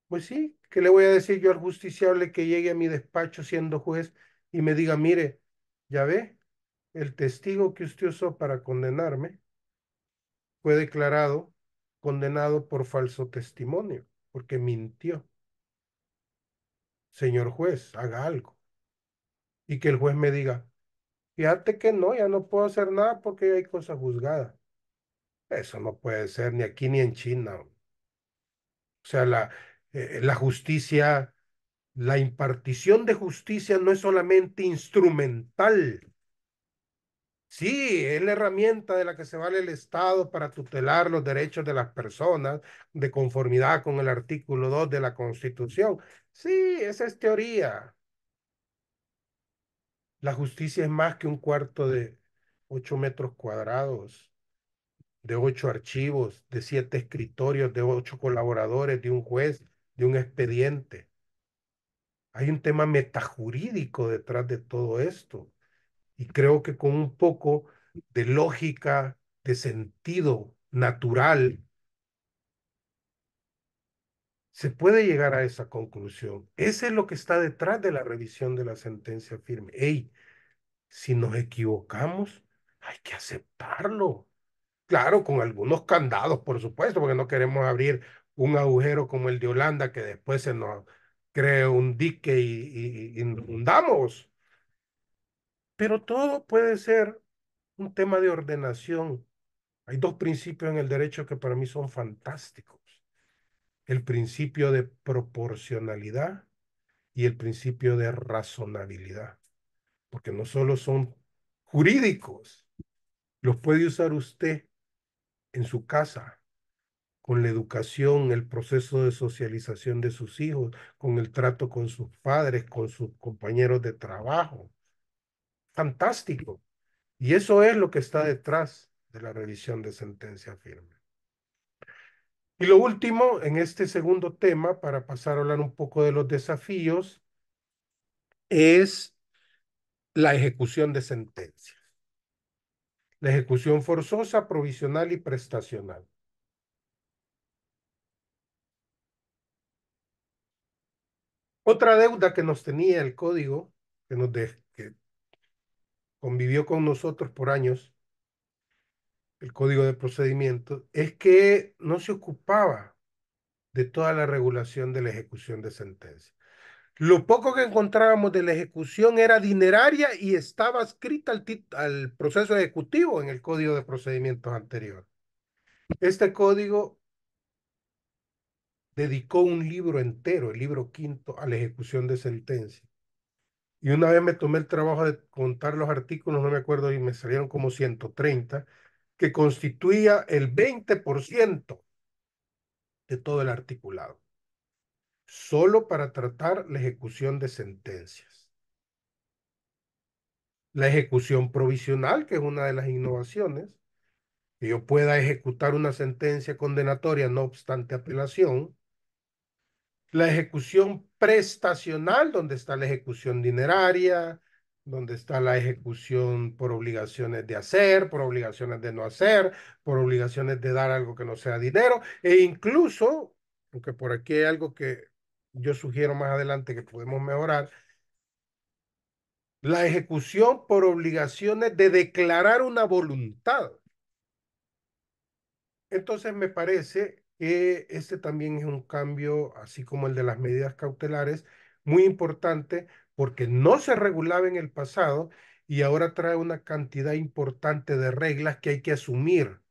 Pues sí, ¿qué le voy a decir yo al justiciable que llegue a mi despacho siendo juez y me diga, mire, ya ve, el testigo que usted usó para condenarme fue declarado condenado por falso testimonio, porque mintió? Señor juez, haga algo. Y que el juez me diga, fíjate que no, ya no puedo hacer nada porque ya hay cosa juzgada. Eso no puede ser ni aquí ni en China. O sea, la justicia, la impartición de justicia no es solamente instrumental, Sí, es la herramienta de la que se vale el Estado para tutelar los derechos de las personas de conformidad con el artículo 2 de la Constitución. Sí, esa es teoría. La justicia es más que un cuarto de 8 metros cuadrados, de 8 archivos, de 7 escritorios, de 8 colaboradores, de un juez, de un expediente. Hay un tema metajurídico detrás de todo esto. Y creo que con un poco de lógica, de sentido natural, se puede llegar a esa conclusión. Ese es lo que está detrás de la revisión de la sentencia firme. Hey, si nos equivocamos, hay que aceptarlo. Claro, con algunos candados, por supuesto, porque no queremos abrir un agujero como el de Holanda que después se nos cree un dique y inundamos. Pero todo puede ser un tema de ordenación. Hay dos principios en el derecho que para mí son fantásticos. El principio de proporcionalidad y el principio de razonabilidad. Porque no solo son jurídicos, los puede usar usted en su casa, con la educación, el proceso de socialización de sus hijos, con el trato con sus padres, con sus compañeros de trabajo. Fantástico. Y eso es lo que está detrás de la revisión de sentencia firme. Y lo último, en este segundo tema, para pasar a hablar un poco de los desafíos, es la ejecución de sentencias. La ejecución forzosa, provisional y prestacional. Otra deuda que nos tenía el código, que convivió con nosotros por años, el código de procedimiento, es que no se ocupaba de toda la regulación de la ejecución de sentencias. Lo poco que encontrábamos de la ejecución era dineraria y estaba escrita al proceso ejecutivo en el Código de Procedimientos anterior. Este código dedicó un libro entero, el libro quinto, a la ejecución de sentencias. Y una vez me tomé el trabajo de contar los artículos, no me acuerdo, y me salieron como 130, que constituía el 20% de todo el articulado, solo para tratar la ejecución de sentencias. La ejecución provisional, que es una de las innovaciones, que yo pueda ejecutar una sentencia condenatoria no obstante apelación. La ejecución prestacional, donde está la ejecución dineraria, donde está la ejecución por obligaciones de hacer, por obligaciones de no hacer, por obligaciones de dar algo que no sea dinero, e incluso, aunque por aquí hay algo que yo sugiero más adelante que podemos mejorar, la ejecución por obligaciones de declarar una voluntad. Entonces me parece que este también es un cambio, así como el de las medidas cautelares, muy importante porque no se regulaba en el pasado y ahora trae una cantidad importante de reglas que hay que asumir.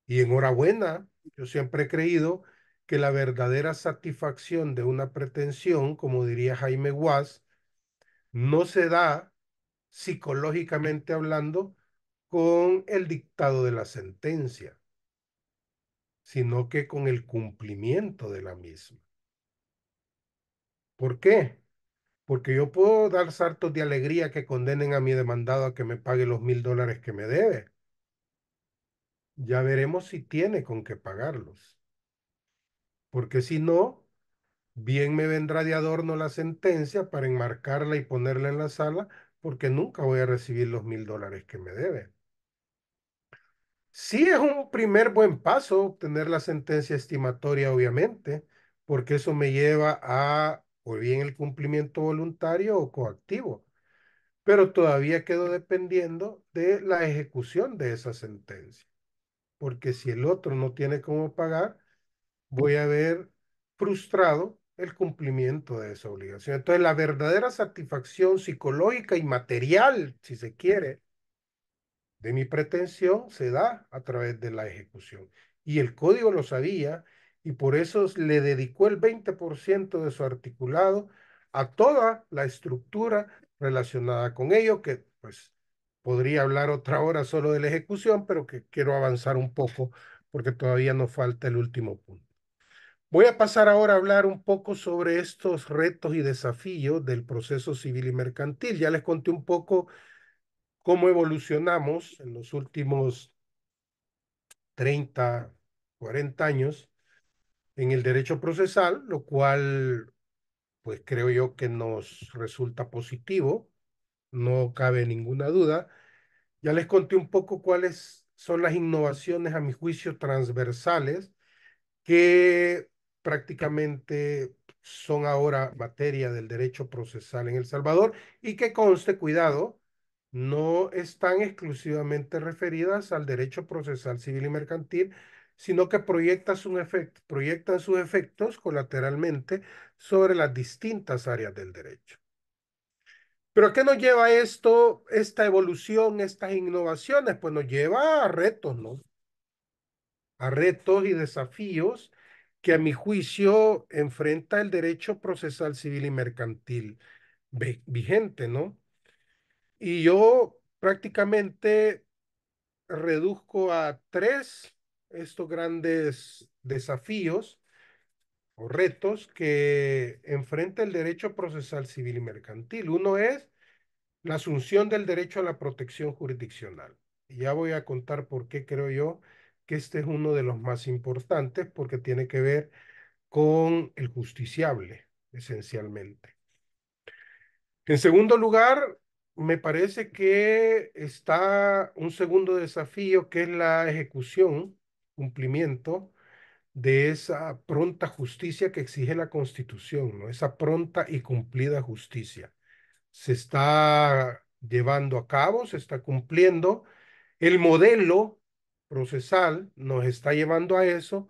Y enhorabuena, yo siempre he creído que la verdadera satisfacción de una pretensión, como diría Jaime Guas, no se da psicológicamente hablando con el dictado de la sentencia, sino que con el cumplimiento de la misma. ¿Por qué? Porque yo puedo dar saltos de alegría que condenen a mi demandado a que me pague los $1000 que me debe. Ya veremos si tiene con qué pagarlos. Porque si no, bien me vendrá de adorno la sentencia para enmarcarla y ponerla en la sala, porque nunca voy a recibir los $1000 que me debe. Sí es un primer buen paso obtener la sentencia estimatoria, obviamente, porque eso me lleva a o bien el cumplimiento voluntario o coactivo, pero todavía quedo dependiendo de la ejecución de esa sentencia, porque si el otro no tiene cómo pagar, voy a ver frustrado el cumplimiento de esa obligación. Entonces, la verdadera satisfacción psicológica y material, si se quiere, de mi pretensión se da a través de la ejecución. Y el código lo sabía y por eso le dedicó el 20% de su articulado a toda la estructura relacionada con ello, que pues podría hablar otra hora solo de la ejecución, pero que quiero avanzar un poco porque todavía nos falta el último punto. Voy a pasar ahora a hablar un poco sobre estos retos y desafíos del proceso civil y mercantil. Ya les conté un poco cómo evolucionamos en los últimos 30, 40 años en el derecho procesal, lo cual pues creo yo que nos resulta positivo, no cabe ninguna duda. Ya les conté un poco cuáles son las innovaciones, a mi juicio, transversales que prácticamente son ahora materia del derecho procesal en El Salvador y que conste, cuidado, no están exclusivamente referidas al derecho procesal civil y mercantil, sino que proyectan sus efectos colateralmente sobre las distintas áreas del derecho. ¿Pero a qué nos lleva esto, esta evolución, estas innovaciones? Pues nos lleva a retos, ¿no? A retos y desafíos que a mi juicio enfrenta el derecho procesal civil y mercantil vigente, ¿no? Y yo prácticamente reduzco a tres estos grandes desafíos o retos que enfrenta el derecho procesal civil y mercantil. Uno es la asunción del derecho a la protección jurisdiccional. Y ya voy a contar por qué creo yo que este es uno de los más importantes, porque tiene que ver con el justiciable, esencialmente. En segundo lugar, me parece que está un segundo desafío, que es la ejecución, cumplimiento de esa pronta justicia que exige la Constitución, ¿no? Esa pronta y cumplida justicia. Se está llevando a cabo, se está cumpliendo. El modelo procesal nos está llevando a eso,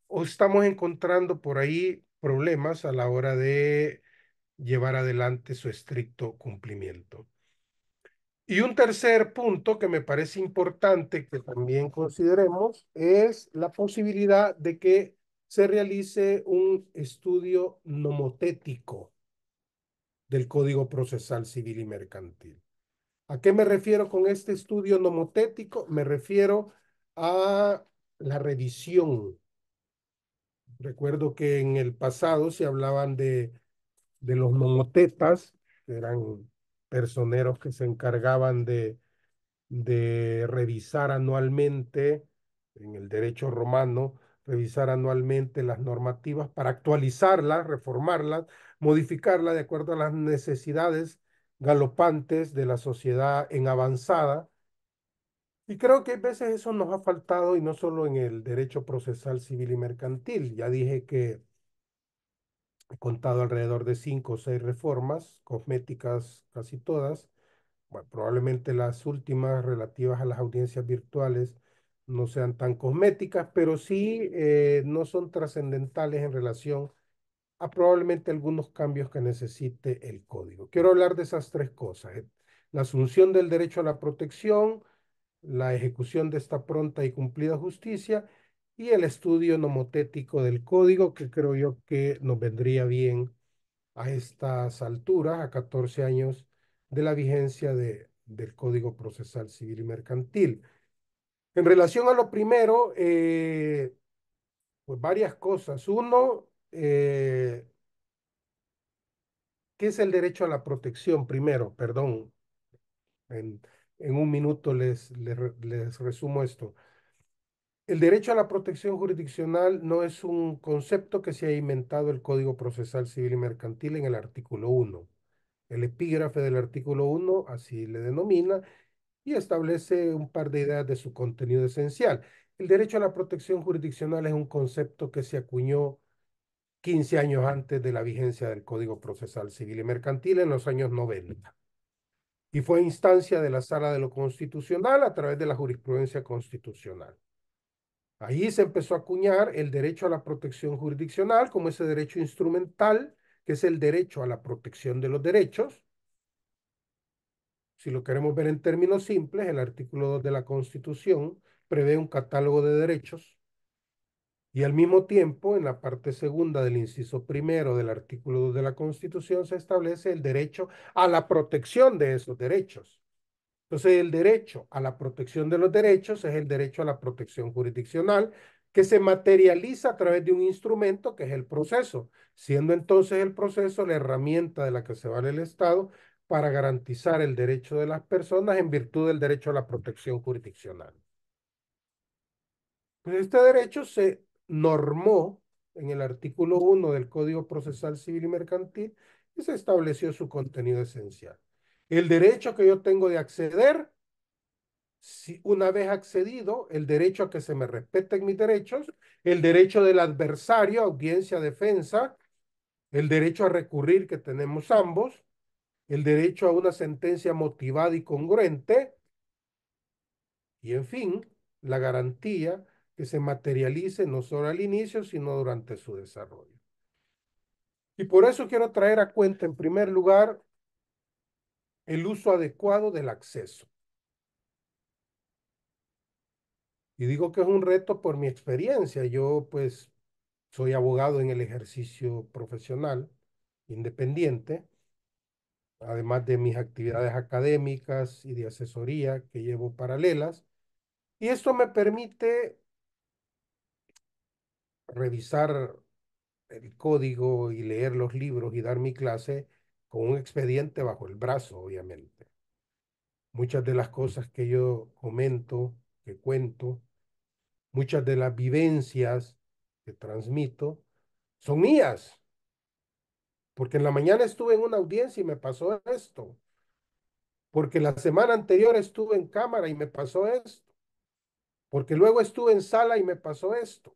o estamos encontrando por ahí problemas a la hora de llevar adelante su estricto cumplimiento. Y un tercer punto que me parece importante que también consideremos es la posibilidad de que se realice un estudio nomotético del Código Procesal Civil y Mercantil. ¿A qué me refiero con este estudio nomotético? Me refiero a la revisión. Recuerdo que en el pasado se hablaban de los nomotetas, que eran personeros que se encargaban de revisar anualmente, en el derecho romano, revisar anualmente las normativas para actualizarlas, reformarlas, modificarlas de acuerdo a las necesidades galopantes de la sociedad en avanzada. Y creo que a veces eso nos ha faltado, y no solo en el derecho procesal civil y mercantil. Ya dije que he contado alrededor de 5 o 6 reformas, cosméticas casi todas. Bueno, probablemente las últimas relativas a las audiencias virtuales no sean tan cosméticas, pero sí no son trascendentales en relación a probablemente algunos cambios que necesite el código. Quiero hablar de esas tres cosas: la asunción del derecho a la protección, la ejecución de esta pronta y cumplida justicia y el estudio nomotético del código, que creo yo que nos vendría bien a estas alturas, a 14 años de la vigencia del Código Procesal Civil y Mercantil. En relación a lo primero, pues varias cosas. Uno, ¿qué es el derecho a la protección? Primero, perdón, en, en un minuto les resumo esto. El derecho a la protección jurisdiccional no es un concepto que se ha inventado el Código Procesal Civil y Mercantil en el artículo 1. El epígrafe del artículo 1 así le denomina y establece un par de ideas de su contenido esencial. El derecho a la protección jurisdiccional es un concepto que se acuñó 15 años antes de la vigencia del Código Procesal Civil y Mercantil en los años 90. Y fue instancia de la Sala de lo Constitucional a través de la jurisprudencia constitucional. Ahí se empezó a acuñar el derecho a la protección jurisdiccional como ese derecho instrumental, que es el derecho a la protección de los derechos. Si lo queremos ver en términos simples, el artículo 2 de la Constitución prevé un catálogo de derechos y al mismo tiempo, en la parte segunda del inciso primero del artículo 2 de la Constitución, se establece el derecho a la protección de esos derechos. Entonces, el derecho a la protección de los derechos es el derecho a la protección jurisdiccional que se materializa a través de un instrumento que es el proceso, siendo entonces el proceso la herramienta de la que se vale el Estado para garantizar el derecho de las personas en virtud del derecho a la protección jurisdiccional. Pues este derecho se normó en el artículo 1 del Código Procesal Civil y Mercantil y se estableció su contenido esencial. El derecho que yo tengo de acceder, si una vez accedido, el derecho a que se me respeten mis derechos, el derecho del adversario, audiencia, defensa, el derecho a recurrir que tenemos ambos, el derecho a una sentencia motivada y congruente, y en fin, la garantía que se materialice no solo al inicio, sino durante su desarrollo. Y por eso quiero traer a cuenta, en primer lugar, el uso adecuado del acceso. Y digo que es un reto por mi experiencia. Yo, pues, soy abogado en el ejercicio profesional, independiente, además de mis actividades académicas y de asesoría que llevo paralelas. Y esto me permite revisar el código y leer los libros y dar mi clase con un expediente bajo el brazo, obviamente. Muchas de las cosas que yo comento, que cuento, muchas de las vivencias que transmito son mías, porque en la mañana estuve en una audiencia y me pasó esto, porque la semana anterior estuve en cámara y me pasó esto, porque luego estuve en sala y me pasó esto,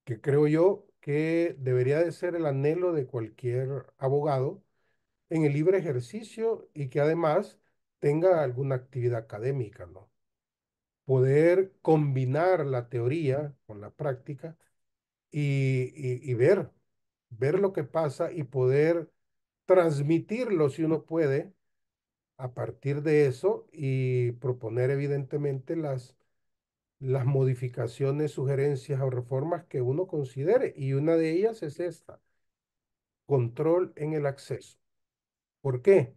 que creo yo que debería de ser el anhelo de cualquier abogado en el libre ejercicio y que además tenga alguna actividad académica, ¿no? Poder combinar la teoría con la práctica y ver lo que pasa y poder transmitirlo si uno puede a partir de eso y proponer evidentemente las modificaciones, sugerencias o reformas que uno considere. Y una de ellas es esta, control en el acceso. ¿Por qué?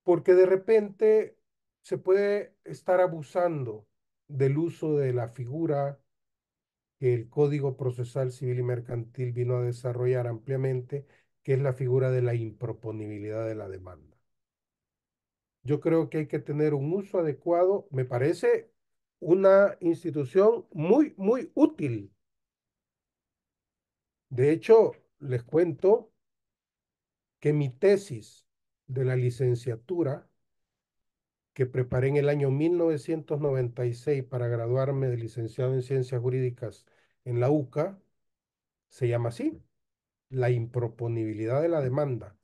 Porque de repente se puede estar abusando del uso de la figura que el Código Procesal Civil y Mercantil vino a desarrollar ampliamente, que es la figura de la improponibilidad de la demanda. Yo creo que hay que tener un uso adecuado. Me parece una institución muy, muy útil. De hecho, les cuento que mi tesis de la licenciatura que preparé en el año 1996 para graduarme de licenciado en Ciencias Jurídicas en la UCA, se llama así, la improponibilidad de la demanda.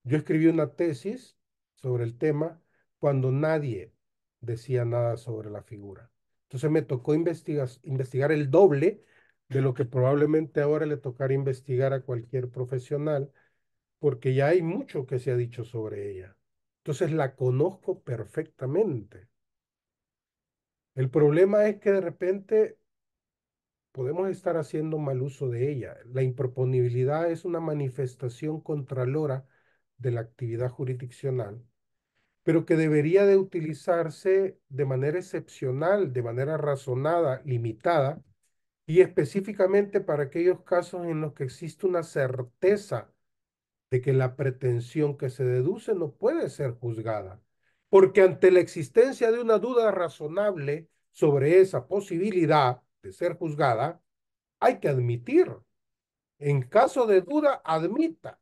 Yo escribí una tesis sobre el tema cuando nadie decía nada sobre la figura. Entonces me tocó investigar el doble de lo que probablemente ahora le tocará investigar a cualquier profesional, porque ya hay mucho que se ha dicho sobre ella. Entonces la conozco perfectamente. El problema es que de repente podemos estar haciendo mal uso de ella. La improponibilidad es una manifestación contralora de la actividad jurisdiccional, pero que debería de utilizarse de manera excepcional, de manera razonada, limitada, y específicamente para aquellos casos en los que existe una certeza de que la pretensión que se deduce no puede ser juzgada, porque ante la existencia de una duda razonable sobre esa posibilidad de ser juzgada, hay que admitir. En caso de duda, admita,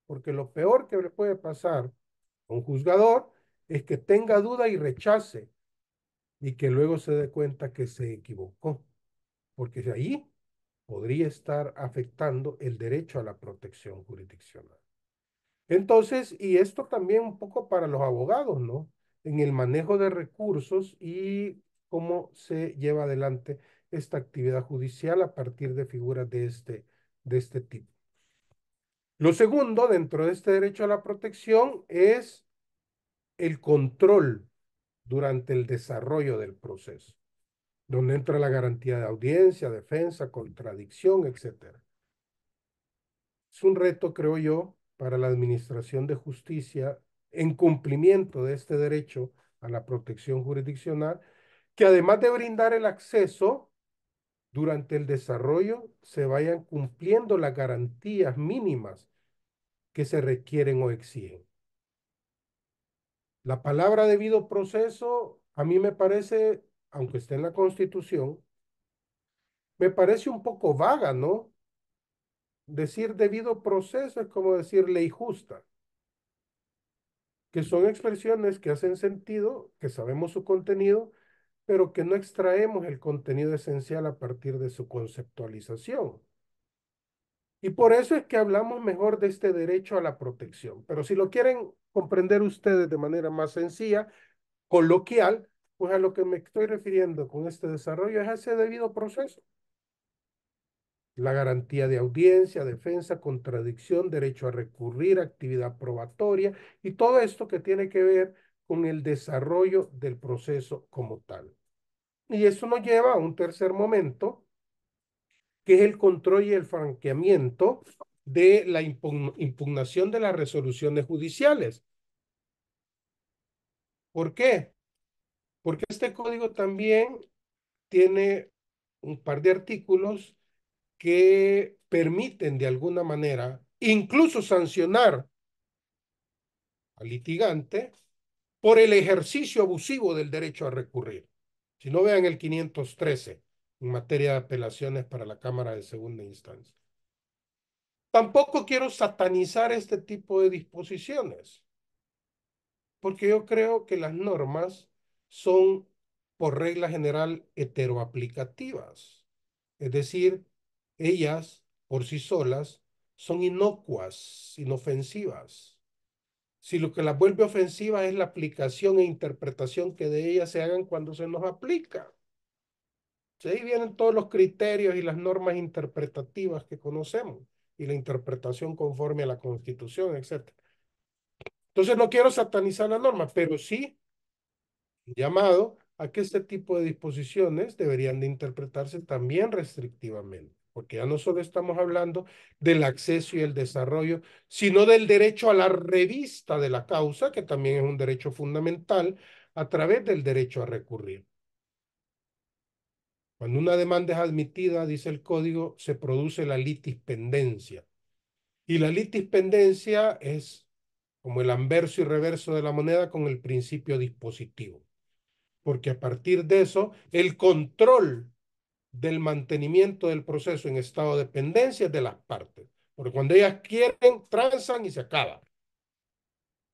porque lo peor que le puede pasar a un juzgador es que tenga duda y rechace y que luego se dé cuenta que se equivocó, porque de ahí podría estar afectando el derecho a la protección jurisdiccional. Entonces, y esto también un poco para los abogados, ¿no? En el manejo de recursos y cómo se lleva adelante esta actividad judicial a partir de figuras de este tipo. Lo segundo, dentro de este derecho a la protección, es el control durante el desarrollo del proceso, donde entra la garantía de audiencia, defensa, contradicción, etcétera. Es un reto, creo yo, para la administración de justicia en cumplimiento de este derecho a la protección jurisdiccional, que además de brindar el acceso, durante el desarrollo se vayan cumpliendo las garantías mínimas que se requieren o exigen. La palabra debido proceso, a mí me parece, aunque esté en la Constitución, me parece un poco vaga, ¿no? Decir debido proceso es como decir ley justa, que son expresiones que hacen sentido, que sabemos su contenido, pero que no extraemos el contenido esencial a partir de su conceptualización. Y por eso es que hablamos mejor de este derecho a la protección. Pero si lo quieren comprender ustedes de manera más sencilla, coloquial, pues a lo que me estoy refiriendo con este desarrollo es a ese debido proceso. La garantía de audiencia, defensa, contradicción, derecho a recurrir, actividad probatoria y todo esto que tiene que ver con el desarrollo del proceso como tal. Y eso nos lleva a un tercer momento, que es el control y el franqueamiento de la impugnación de las resoluciones judiciales. ¿Por qué? Porque este código también tiene un par de artículos que permiten de alguna manera incluso sancionar al litigante por el ejercicio abusivo del derecho a recurrir. Si no, vean el 513 en materia de apelaciones para la Cámara de Segunda Instancia. Tampoco quiero satanizar este tipo de disposiciones, porque yo creo que las normas son, por regla general, heteroaplicativas. Es decir, ellas, por sí solas, son inocuas, inofensivas. Si lo que las vuelve ofensivas es la aplicación e interpretación que de ellas se hagan cuando se nos aplica. Sí, ahí vienen todos los criterios y las normas interpretativas que conocemos y la interpretación conforme a la Constitución, etc. Entonces no quiero satanizar la norma, pero sí llamado a que este tipo de disposiciones deberían de interpretarse también restrictivamente, porque ya no solo estamos hablando del acceso y el desarrollo, sino del derecho a la revista de la causa, que también es un derecho fundamental, a través del derecho a recurrir. Cuando una demanda es admitida, dice el código, se produce la litispendencia. Y la litispendencia es como el anverso y reverso de la moneda con el principio dispositivo. Porque a partir de eso, el control del mantenimiento del proceso en estado de dependencia es de las partes. Porque cuando ellas quieren, transan y se acaba.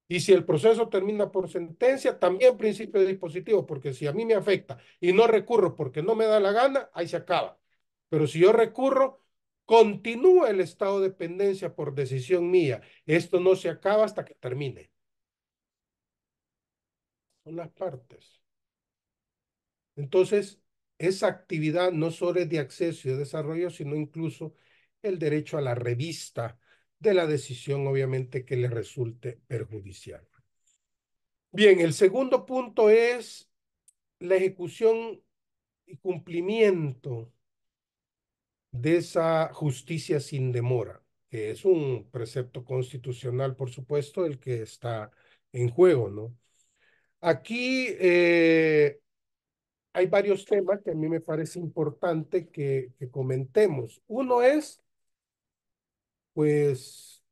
Y si el proceso termina por sentencia, también principio de dispositivo, porque si a mí me afecta y no recurro porque no me da la gana, ahí se acaba. Pero si yo recurro, continúa el estado de dependencia por decisión mía. Esto no se acaba hasta que termine. Son las partes. Entonces, esa actividad no solo es de acceso y de desarrollo, sino incluso el derecho a la revista de la decisión, obviamente, que le resulte perjudicial. Bien, el segundo punto es la ejecución y cumplimiento de esa justicia sin demora, que es un precepto constitucional, por supuesto, el que está en juego, ¿no? Aquí hay varios temas que a mí me parece importante que comentemos. Uno es, pues,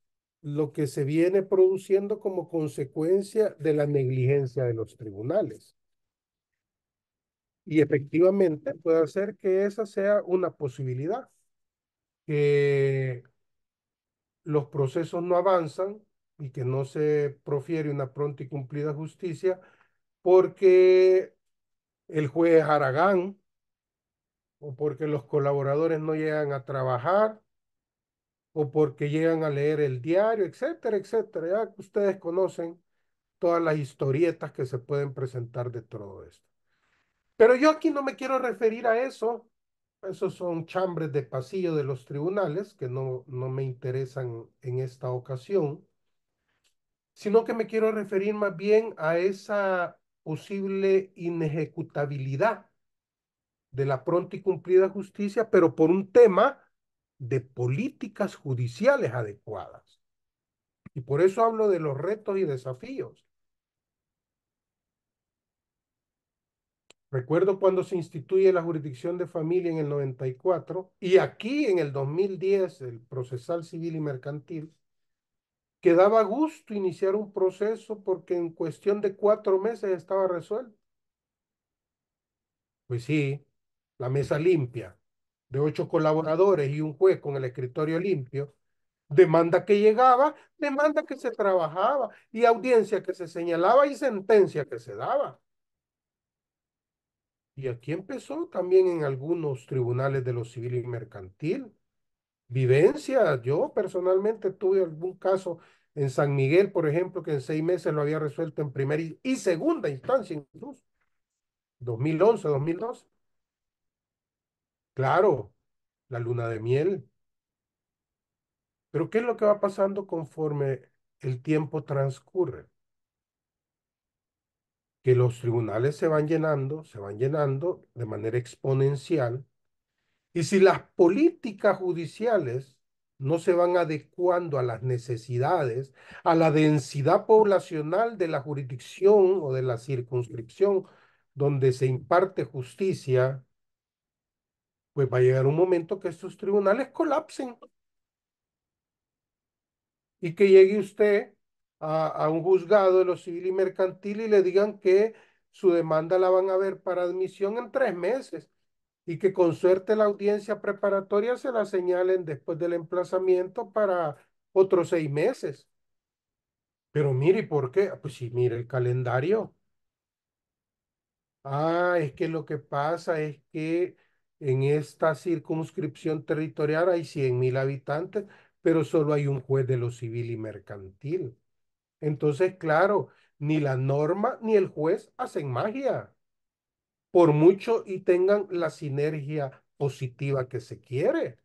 lo que se viene produciendo como consecuencia de la negligencia de los tribunales. Y efectivamente puede ser que esa sea una posibilidad, que los procesos no avanzan y que no se profiere una pronta y cumplida justicia porque el juez Haragán o porque los colaboradores no llegan a trabajar o porque llegan a leer el diario, etcétera, etcétera. Ya que ustedes conocen todas las historietas que se pueden presentar de todo esto. Pero yo aquí no me quiero referir a eso. Esos son chambres de pasillo de los tribunales que no me interesan en esta ocasión, sino que me quiero referir más bien a esa posible inejecutabilidad de la pronta y cumplida justicia, pero por un tema de políticas judiciales adecuadas. Y por eso hablo de los retos y desafíos. Recuerdo cuando se instituye la jurisdicción de familia en el 94 y aquí en el 2010 el procesal civil y mercantil, que daba gusto iniciar un proceso porque en cuestión de 4 meses estaba resuelto. Pues sí, la mesa limpia de 8 colaboradores y un juez con el escritorio limpio, demanda que llegaba, demanda que se trabajaba y audiencia que se señalaba y sentencia que se daba. Y aquí empezó también en algunos tribunales de lo civil y mercantil. Vivencia, yo personalmente tuve algún caso en San Miguel, por ejemplo, que en 6 meses lo había resuelto en primera y segunda instancia incluso, 2011, 2012. Claro, la luna de miel. Pero ¿qué es lo que va pasando conforme el tiempo transcurre? Que los tribunales se van llenando de manera exponencial. Y si las políticas judiciales no se van adecuando a las necesidades, a la densidad poblacional de la jurisdicción o de la circunscripción donde se imparte justicia, pues va a llegar un momento que estos tribunales colapsen y que llegue usted a un juzgado de lo civil y mercantil y le digan que su demanda la van a ver para admisión en 3 meses y que con suerte la audiencia preparatoria se la señalen después del emplazamiento para otros 6 meses. Pero mire, ¿por qué? Pues sí, mire el calendario. Es que lo que pasa es que en esta circunscripción territorial hay 100.000 habitantes, pero solo hay un juez de lo civil y mercantil. Entonces, claro, ni la norma ni el juez hacen magia, por mucho y tengan la sinergia positiva que se quiere.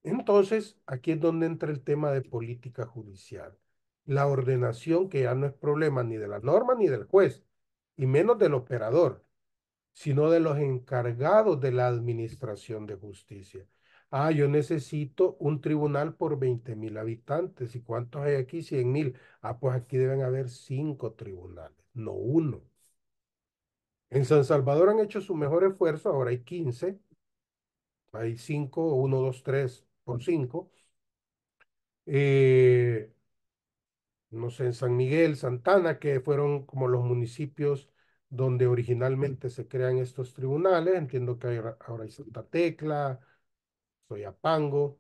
Entonces, aquí es donde entra el tema de política judicial. La ordenación, que ya no es problema ni de la norma ni del juez, y menos del operador, sino de los encargados de la administración de justicia. Yo necesito un tribunal por 20.000 habitantes. ¿Y cuántos hay aquí? 100.000. Pues aquí deben haber 5 tribunales, no uno. En San Salvador han hecho su mejor esfuerzo, ahora hay 15, hay 5, 1, 2, 3 por 5. No sé, en San Miguel, Santana, que fueron como los municipios donde originalmente se crean estos tribunales. Entiendo que ahora hay Santa Tecla, Soyapango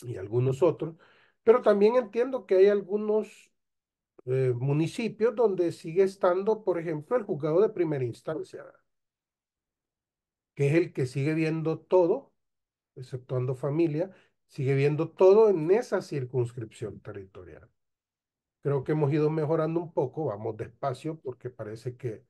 y algunos otros, pero también entiendo que hay algunos municipios donde sigue estando, por ejemplo, el juzgado de primera instancia, que es el que sigue viendo todo, exceptuando familia, sigue viendo todo en esa circunscripción territorial. Creo que hemos ido mejorando un poco, vamos despacio, porque parece que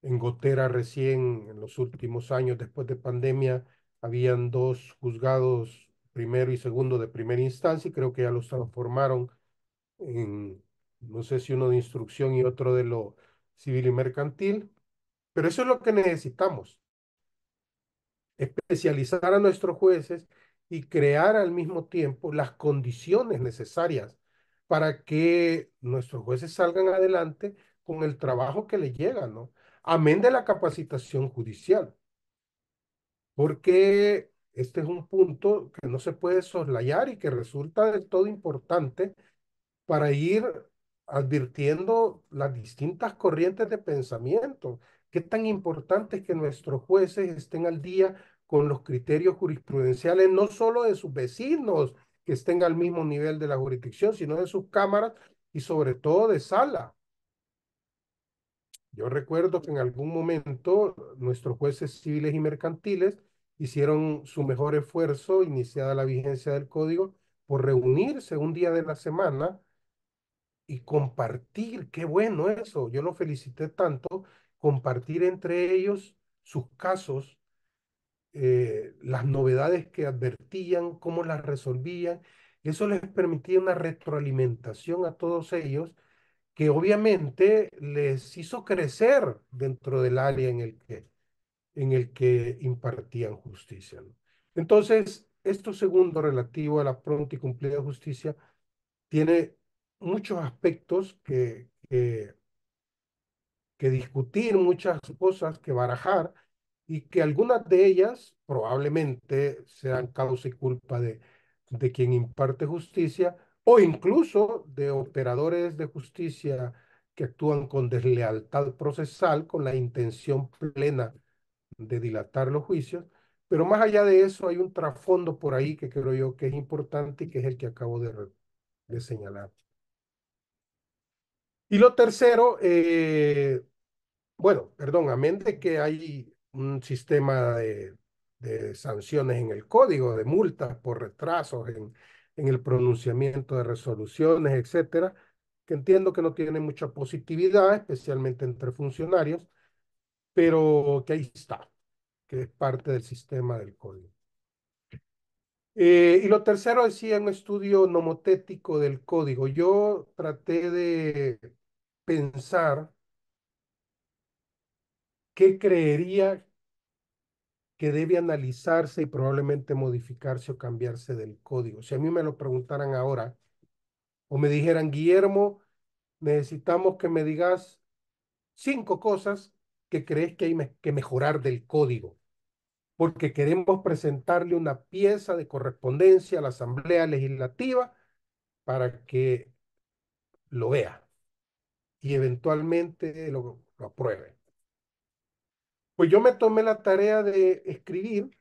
en Gotera recién, en los últimos años, después de pandemia, habían 2 juzgados, primero y segundo de primera instancia, y creo que ya los transformaron en, no sé si uno de instrucción y otro de lo civil y mercantil, pero eso es lo que necesitamos, especializar a nuestros jueces y crear al mismo tiempo las condiciones necesarias para que nuestros jueces salgan adelante con el trabajo que les llega, ¿no? Amén de la capacitación judicial, porque este es un punto que no se puede soslayar y que resulta del todo importante para ir advirtiendo las distintas corrientes de pensamiento. Qué tan importante es que nuestros jueces estén al día con los criterios jurisprudenciales, no solo de sus vecinos, que estén al mismo nivel de la jurisdicción, sino de sus cámaras y sobre todo de sala. Yo recuerdo que en algún momento nuestros jueces civiles y mercantiles hicieron su mejor esfuerzo, iniciada la vigencia del código, por reunirse un día de la semana y compartir, qué bueno eso, yo lo felicité tanto, compartir entre ellos sus casos, las novedades que advertían, cómo las resolvían. Eso les permitía una retroalimentación a todos ellos que obviamente les hizo crecer dentro del área en el que impartían justicia, ¿no? Entonces, esto segundo relativo a la pronta y cumplida justicia tiene muchos aspectos que discutir, muchas cosas que barajar, y que algunas de ellas probablemente sean causa y culpa de quien imparte justicia, o incluso de operadores de justicia que actúan con deslealtad procesal, con la intención plena de dilatar los juicios. Pero más allá de eso, hay un trasfondo por ahí que creo yo que es importante y que es el que acabo de señalar. Y lo tercero, bueno, perdón, amén de que hay un sistema de sanciones en el código, de multas por retrasos en el pronunciamiento de resoluciones, etcétera, que entiendo que no tiene mucha positividad, especialmente entre funcionarios, pero que ahí está, que es parte del sistema del código. Y lo tercero decía un estudio nomotético del código. Yo traté de pensar qué creería que debe analizarse y probablemente modificarse o cambiarse del código. Si a mí me lo preguntaran ahora o me dijeran, Guillermo, necesitamos que me digas 5 cosas que crees que hay que mejorar del código, porque queremos presentarle una pieza de correspondencia a la Asamblea Legislativa para que lo vea y eventualmente lo apruebe. Pues yo me tomé la tarea de escribir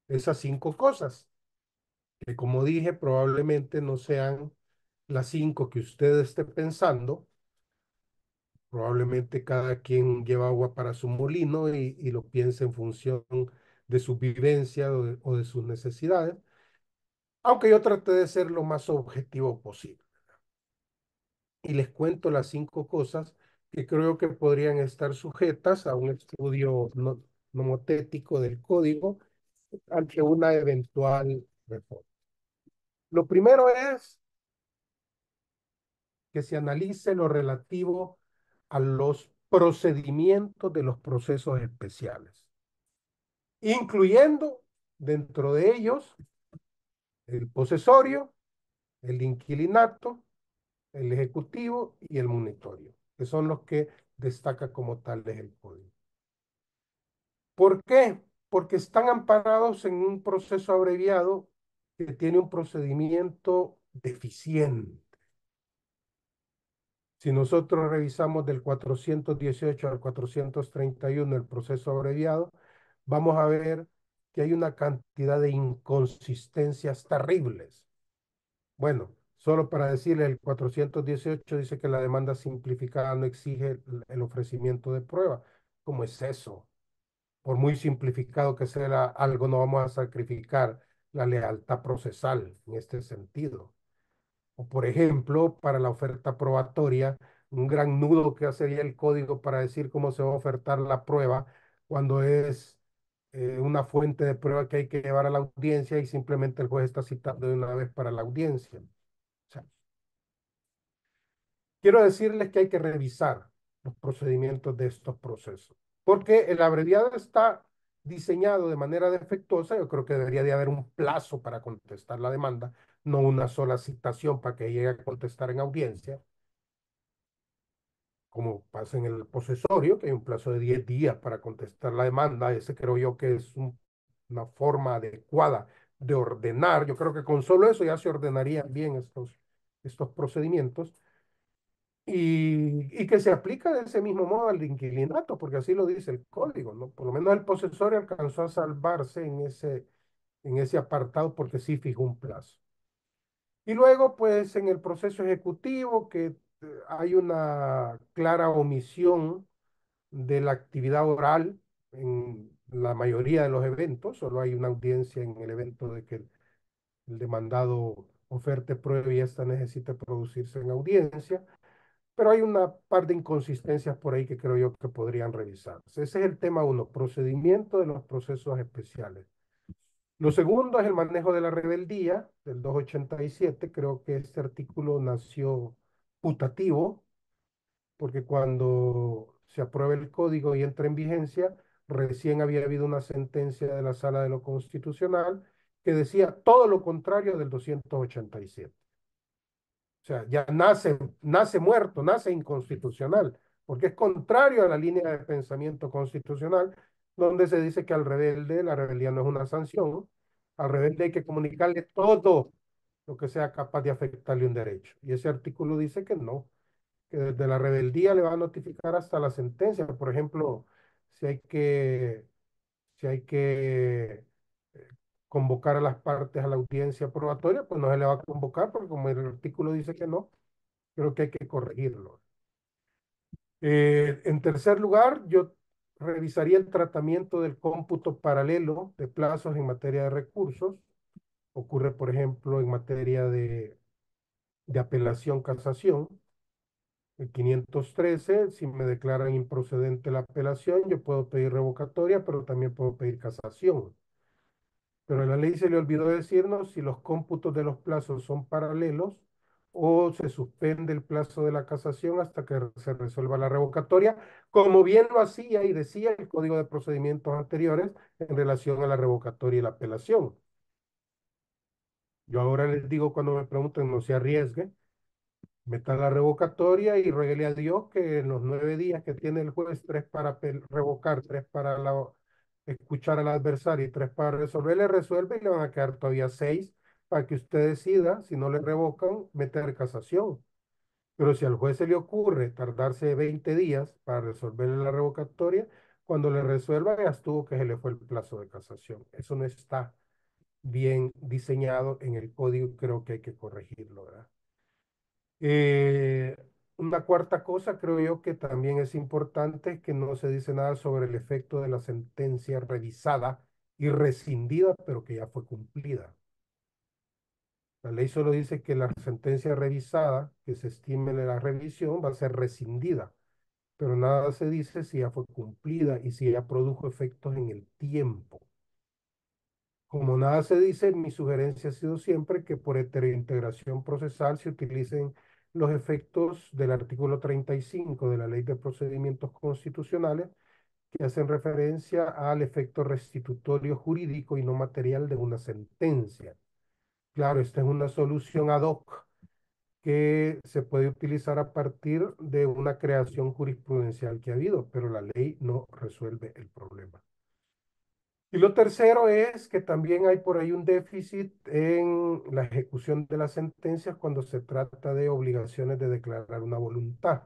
esas 5 cosas, que como dije, probablemente no sean las 5 que usted esté pensando. Probablemente cada quien lleva agua para su molino y lo piensa en función de su vivencia o de sus necesidades, aunque yo traté de ser lo más objetivo posible. Y les cuento las 5 cosas que creo que podrían estar sujetas a un estudio nomotético del código ante una eventual reforma. Lo primero es que se analice lo relativo a los procedimientos de los procesos especiales, incluyendo dentro de ellos el posesorio, el inquilinato, el ejecutivo y el monitorio, que son los que destaca como tales el código. ¿Por qué? Porque están amparados en un proceso abreviado que tiene un procedimiento deficiente. Si nosotros revisamos del 418 al 431 el proceso abreviado, vamos a ver que hay una cantidad de inconsistencias terribles. Bueno, solo para decirle, el 418 dice que la demanda simplificada no exige el ofrecimiento de prueba. ¿Cómo es eso? Por muy simplificado que sea algo, no vamos a sacrificar la lealtad procesal en este sentido. O por ejemplo, para la oferta probatoria, un gran nudo que sería el código para decir cómo se va a ofertar la prueba cuando es una fuente de prueba que hay que llevar a la audiencia y simplemente el juez está citando de una vez para la audiencia. O sea, quiero decirles que hay que revisar los procedimientos de estos procesos, porque el abreviado está diseñado de manera defectuosa. Yo creo que debería de haber un plazo para contestar la demanda, no una sola citación para que llegue a contestar en audiencia, como pasa en el posesorio, que hay un plazo de 10 días para contestar la demanda. Ese creo yo que es una forma adecuada de ordenar. Yo creo que con solo eso ya se ordenarían bien estos procedimientos. Y que se aplica de ese mismo modo al inquilinato, porque así lo dice el código, ¿no? Por lo menos el posesorio alcanzó a salvarse en ese apartado porque sí fijó un plazo. Y luego, pues, en el proceso ejecutivo, que hay una clara omisión de la actividad oral en la mayoría de los eventos. Solo hay una audiencia en el evento de que el demandado oferte prueba y esta necesita producirse en audiencia. Pero hay una par de inconsistencias por ahí que creo yo que podrían revisarse. Ese es el tema uno, procedimiento de los procesos especiales. Lo segundo es el manejo de la rebeldía del 287. Creo que este artículo nació putativo, porque cuando se aprueba el código y entra en vigencia, recién había habido una sentencia de la Sala de lo Constitucional que decía todo lo contrario del 287. O sea, ya nace muerto, nace inconstitucional, porque es contrario a la línea de pensamiento constitucional, donde se dice que al rebelde la rebeldía no es una sanción, al rebelde hay que comunicarle todo lo que sea capaz de afectarle un derecho. Y ese artículo dice que no, que desde la rebeldía le va a notificar hasta la sentencia. Por ejemplo, si hay que, si hay que convocar a las partes a la audiencia probatoria, pues no se le va a convocar, porque como el artículo dice que no, creo que hay que corregirlo. En tercer lugar, yo revisaría el tratamiento del cómputo paralelo de plazos en materia de recursos. Ocurre, por ejemplo, en materia de apelación casación. El 513, si me declaran improcedente la apelación, yo puedo pedir revocatoria, pero también puedo pedir casación. Pero a la ley se le olvidó decirnos si los cómputos de los plazos son paralelos o se suspende el plazo de la casación hasta que se resuelva la revocatoria, como bien lo hacía y decía el Código de Procedimientos anteriores en relación a la revocatoria y la apelación. Yo ahora les digo cuando me pregunten, no se arriesgue, meta la revocatoria y rueguele a Dios que en los 9 días que tiene el juez, 3 para revocar, 3 para escuchar al adversario y 3 para resolver, le resuelve y le van a quedar todavía 6 para que usted decida, si no le revocan, meter casación. Pero si al juez se le ocurre tardarse 20 días para resolverle la revocatoria, cuando le resuelva ya estuvo que se le fue el plazo de casación. Eso no está bien diseñado en el código, creo que hay que corregirlo, ¿verdad? Eh, una cuarta cosa, creo yo que también es importante, que no se dice nada sobre el efecto de la sentencia revisada y rescindida, pero que ya fue cumplida. La ley solo dice que la sentencia revisada, que se estime la revisión, va a ser rescindida, pero nada se dice si ya fue cumplida y si ya produjo efectos en el tiempo. Como nada se dice, mi sugerencia ha sido siempre que por heterointegración procesal se utilicen los efectos del artículo 35 de la Ley de Procedimientos Constitucionales que hacen referencia al efecto restitutorio jurídico y no material de una sentencia. Claro, esta es una solución ad hoc que se puede utilizar a partir de una creación jurisprudencial que ha habido, pero la ley no resuelve el problema. Y lo tercero es que también hay por ahí un déficit en la ejecución de las sentencias cuando se trata de obligaciones de declarar una voluntad.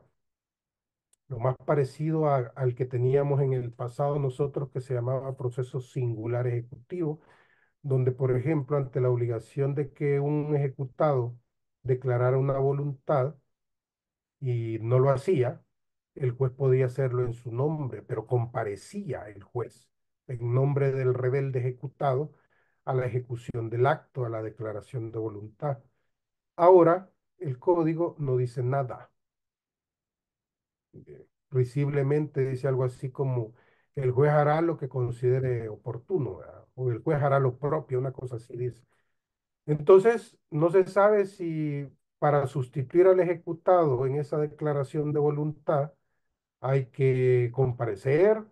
Lo más parecido al que teníamos en el pasado nosotros, que se llamaba proceso singular ejecutivo, donde, por ejemplo, ante la obligación de que un ejecutado declarara una voluntad y no lo hacía, el juez podía hacerlo en su nombre, pero comparecía el juez en nombre del rebelde ejecutado a la ejecución del acto, a la declaración de voluntad. Ahora, el código no dice nada. Risiblemente dice algo así como el juez hará lo que considere oportuno, ¿verdad? O el juez hará lo propio, una cosa así dice. Entonces, no se sabe si para sustituir al ejecutado en esa declaración de voluntad hay que comparecer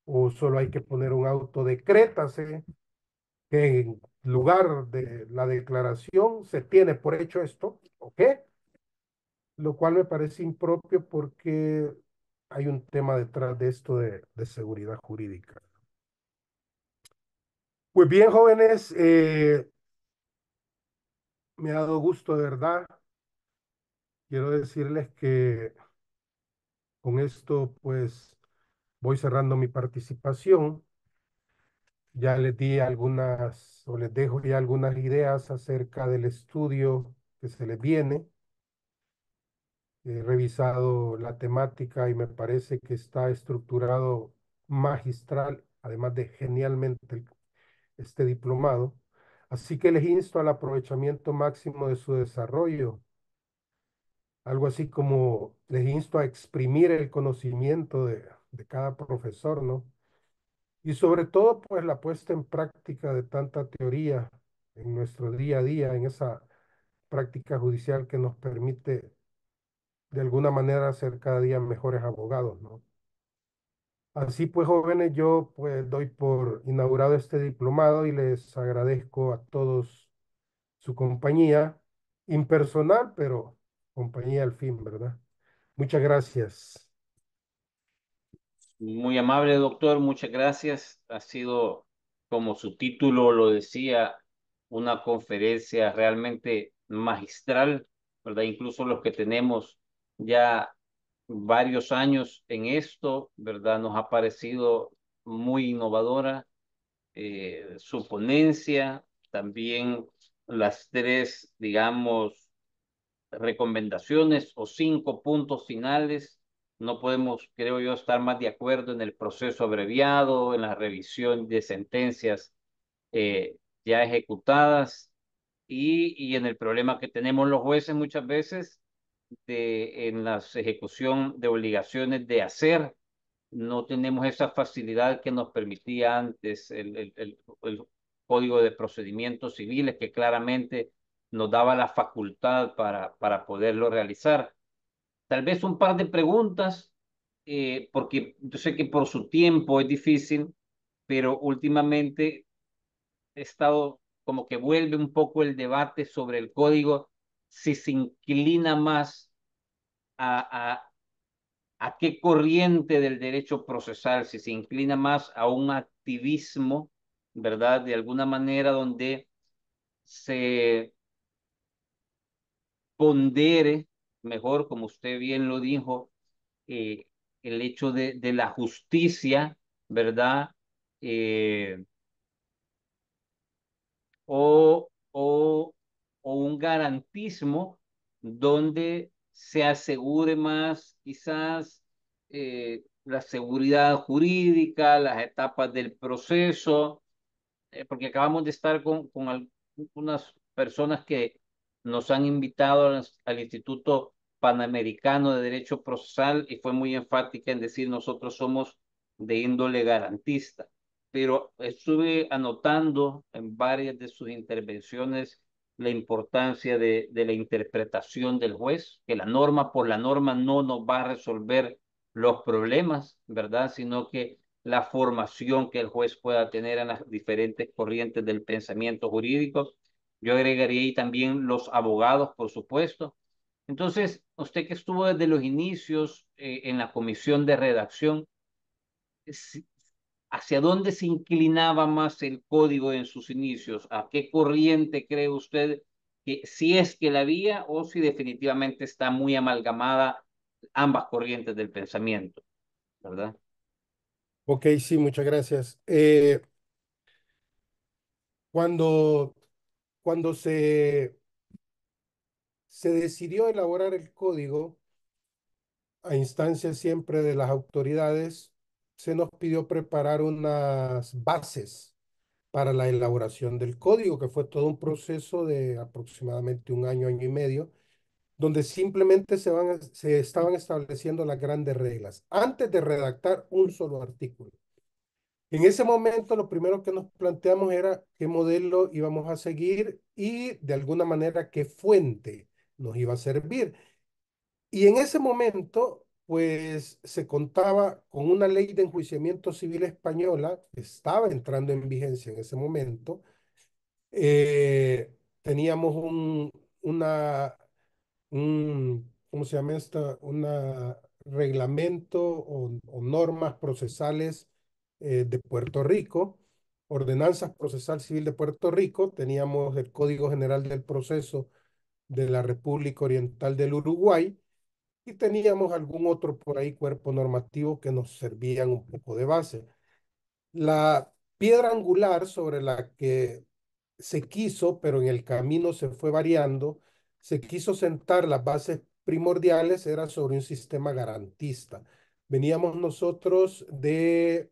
o solo hay que poner un auto decrétase que en lugar de la declaración se tiene por hecho esto, ¿ok? Lo cual me parece impropio porque hay un tema detrás de esto de seguridad jurídica. Pues bien, jóvenes, me ha dado gusto de verdad. Quiero decirles que con esto, pues, voy cerrando mi participación. Ya les di algunas, o les dejo ya algunas ideas acerca del estudio que se les viene. He revisado la temática y me parece que está estructurado magistral, además de genialmente este diplomado. Así que les insto al aprovechamiento máximo de su desarrollo, algo así como les insto a exprimir el conocimiento de cada profesor, ¿no? Y sobre todo, pues la puesta en práctica de tanta teoría en nuestro día a día, en esa práctica judicial que nos permite de alguna manera ser cada día mejores abogados, ¿no? Así pues, jóvenes, yo pues doy por inaugurado este diplomado y les agradezco a todos su compañía impersonal, pero compañía al fin, ¿verdad? Muchas gracias. Muy amable, doctor, muchas gracias. Ha sido, como su título lo decía, una conferencia realmente magistral, ¿verdad? Incluso los que tenemos ya varios años en esto, ¿verdad? Nos ha parecido muy innovadora su ponencia, también las tres, digamos, recomendaciones o 5 puntos finales. No podemos, creo yo, estar más de acuerdo en el proceso abreviado, en la revisión de sentencias eh, ya ejecutadas y en el problema que tenemos los jueces muchas veces en la ejecución de obligaciones de hacer. No tenemos esa facilidad que nos permitía antes el Código de Procedimientos Civiles, que claramente nos daba la facultad para poderlo realizar. Tal vez un par de preguntas, porque yo sé que por su tiempo es difícil, pero últimamente he estado como que vuelve un poco el debate sobre el código, si se inclina más a a qué corriente del derecho procesal, si se inclina más a un activismo, ¿verdad? De alguna manera donde se pondere, mejor, como usted bien lo dijo, eh, el hecho de la justicia, ¿verdad? Eh, o un garantismo donde se asegure más quizás la seguridad jurídica, las etapas del proceso, porque acabamos de estar con algunas personas que nos han invitado al Instituto Panamericano de Derecho Procesal y fue muy enfática en decir nosotros somos de índole garantista. Pero estuve anotando en varias de sus intervenciones la importancia de la interpretación del juez, que la norma por la norma no nos va a resolver los problemas, ¿verdad? Sino que la formación que el juez pueda tener en las diferentes corrientes del pensamiento jurídico. Yo agregaría ahí también los abogados, por supuesto. Entonces, usted que estuvo desde los inicios en la comisión de redacción, ¿hacia dónde se inclinaba más el código en sus inicios? ¿A qué corriente cree usted que si es que la había o si definitivamente está muy amalgamada ambas corrientes del pensamiento, ¿verdad? Ok, sí, muchas gracias. Cuando, cuando se decidió elaborar el código, a instancias siempre de las autoridades, se nos pidió preparar unas bases para la elaboración del código, que fue todo un proceso de aproximadamente un año, año y medio, donde simplemente se estaban estableciendo las grandes reglas, antes de redactar un solo artículo. En ese momento, lo primero que nos planteamos era qué modelo íbamos a seguir y de alguna manera qué fuente nos iba a servir. Y en ese momento, pues se contaba con una ley de enjuiciamiento civil española que estaba entrando en vigencia en ese momento. Teníamos ¿cómo se llama esta? Un reglamento o normas procesales de Puerto Rico, ordenanzas procesal civil de Puerto Rico. Teníamos el Código General del Proceso de la República Oriental del Uruguay y teníamos algún otro por ahí cuerpo normativo que nos servían un poco de base. La piedra angular sobre la que se quiso, pero en el camino se fue variando, se quiso sentar las bases primordiales, era sobre un sistema garantista. Veníamos nosotros de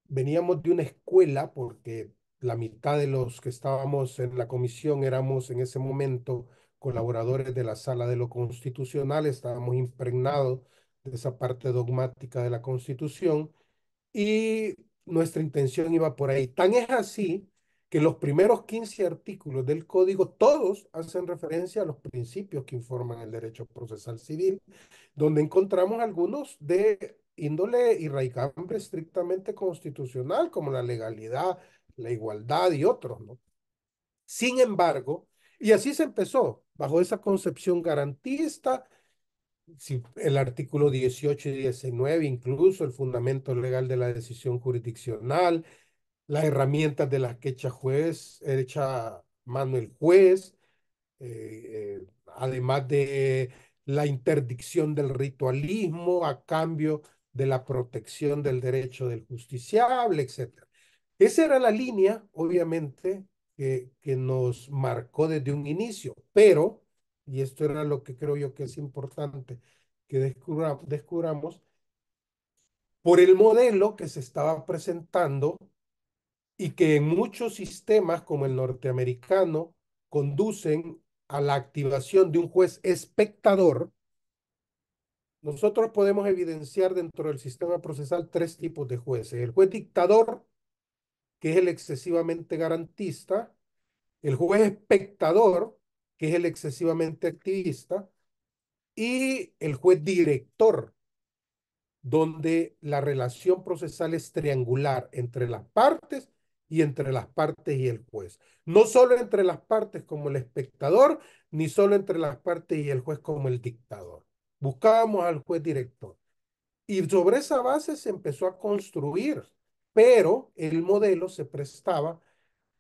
Veníamos de una escuela, porque la mitad de los que estábamos en la comisión éramos en ese momento colaboradores de la Sala de lo Constitucional, estábamos impregnados de esa parte dogmática de la Constitución y nuestra intención iba por ahí. Tan es así que los primeros 15 artículos del código, todos hacen referencia a los principios que informan el derecho procesal civil, donde encontramos algunos de índole y raigambre estrictamente constitucional, como la legalidad, la igualdad y otros, ¿no? Sin embargo, Y así se empezó, bajo esa concepción garantista, si el artículo 18 y 19, incluso el fundamento legal de la decisión jurisdiccional, las herramientas de las que echa mano el juez, además de la interdicción del ritualismo a cambio de la protección del derecho del justiciable, etcétera. Esa era la línea, obviamente, que nos marcó desde un inicio, pero, y esto era lo que creo yo que es importante que descubramos, por el modelo que se estaba presentando y que en muchos sistemas como el norteamericano conducen a la activación de un juez espectador, nosotros podemos evidenciar dentro del sistema procesal tres tipos de jueces. El juez dictador, que es el excesivamente garantista, el juez espectador, que es el excesivamente activista, y el juez director, donde la relación procesal es triangular entre las partes y entre las partes y el juez. No solo entre las partes como el espectador, ni solo entre las partes y el juez como el dictador. Buscábamos al juez director. Y sobre esa base se empezó a construir, pero el modelo se prestaba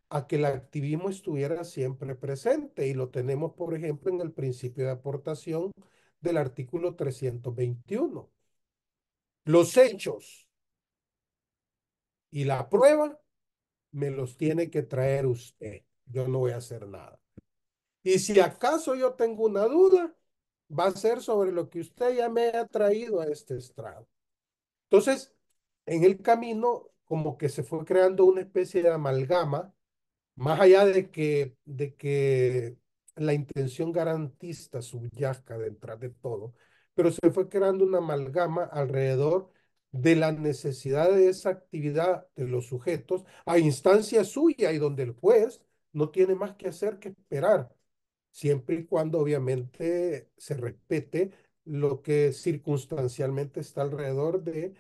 a que el activismo estuviera siempre presente y lo tenemos, por ejemplo, en el principio de aportación del artículo 321. Los hechos y la prueba me los tiene que traer usted. Yo no voy a hacer nada. Y si acaso yo tengo una duda, va a ser sobre lo que usted ya me ha traído a este estrado. Entonces, en el camino, como que se fue creando una especie de amalgama, más allá de que la intención garantista subyacga detrás de todo, pero se fue creando una amalgama alrededor de la necesidad de esa actividad de los sujetos a instancia suya y donde el juez no tiene más que hacer que esperar, siempre y cuando obviamente se respete lo que circunstancialmente está alrededor de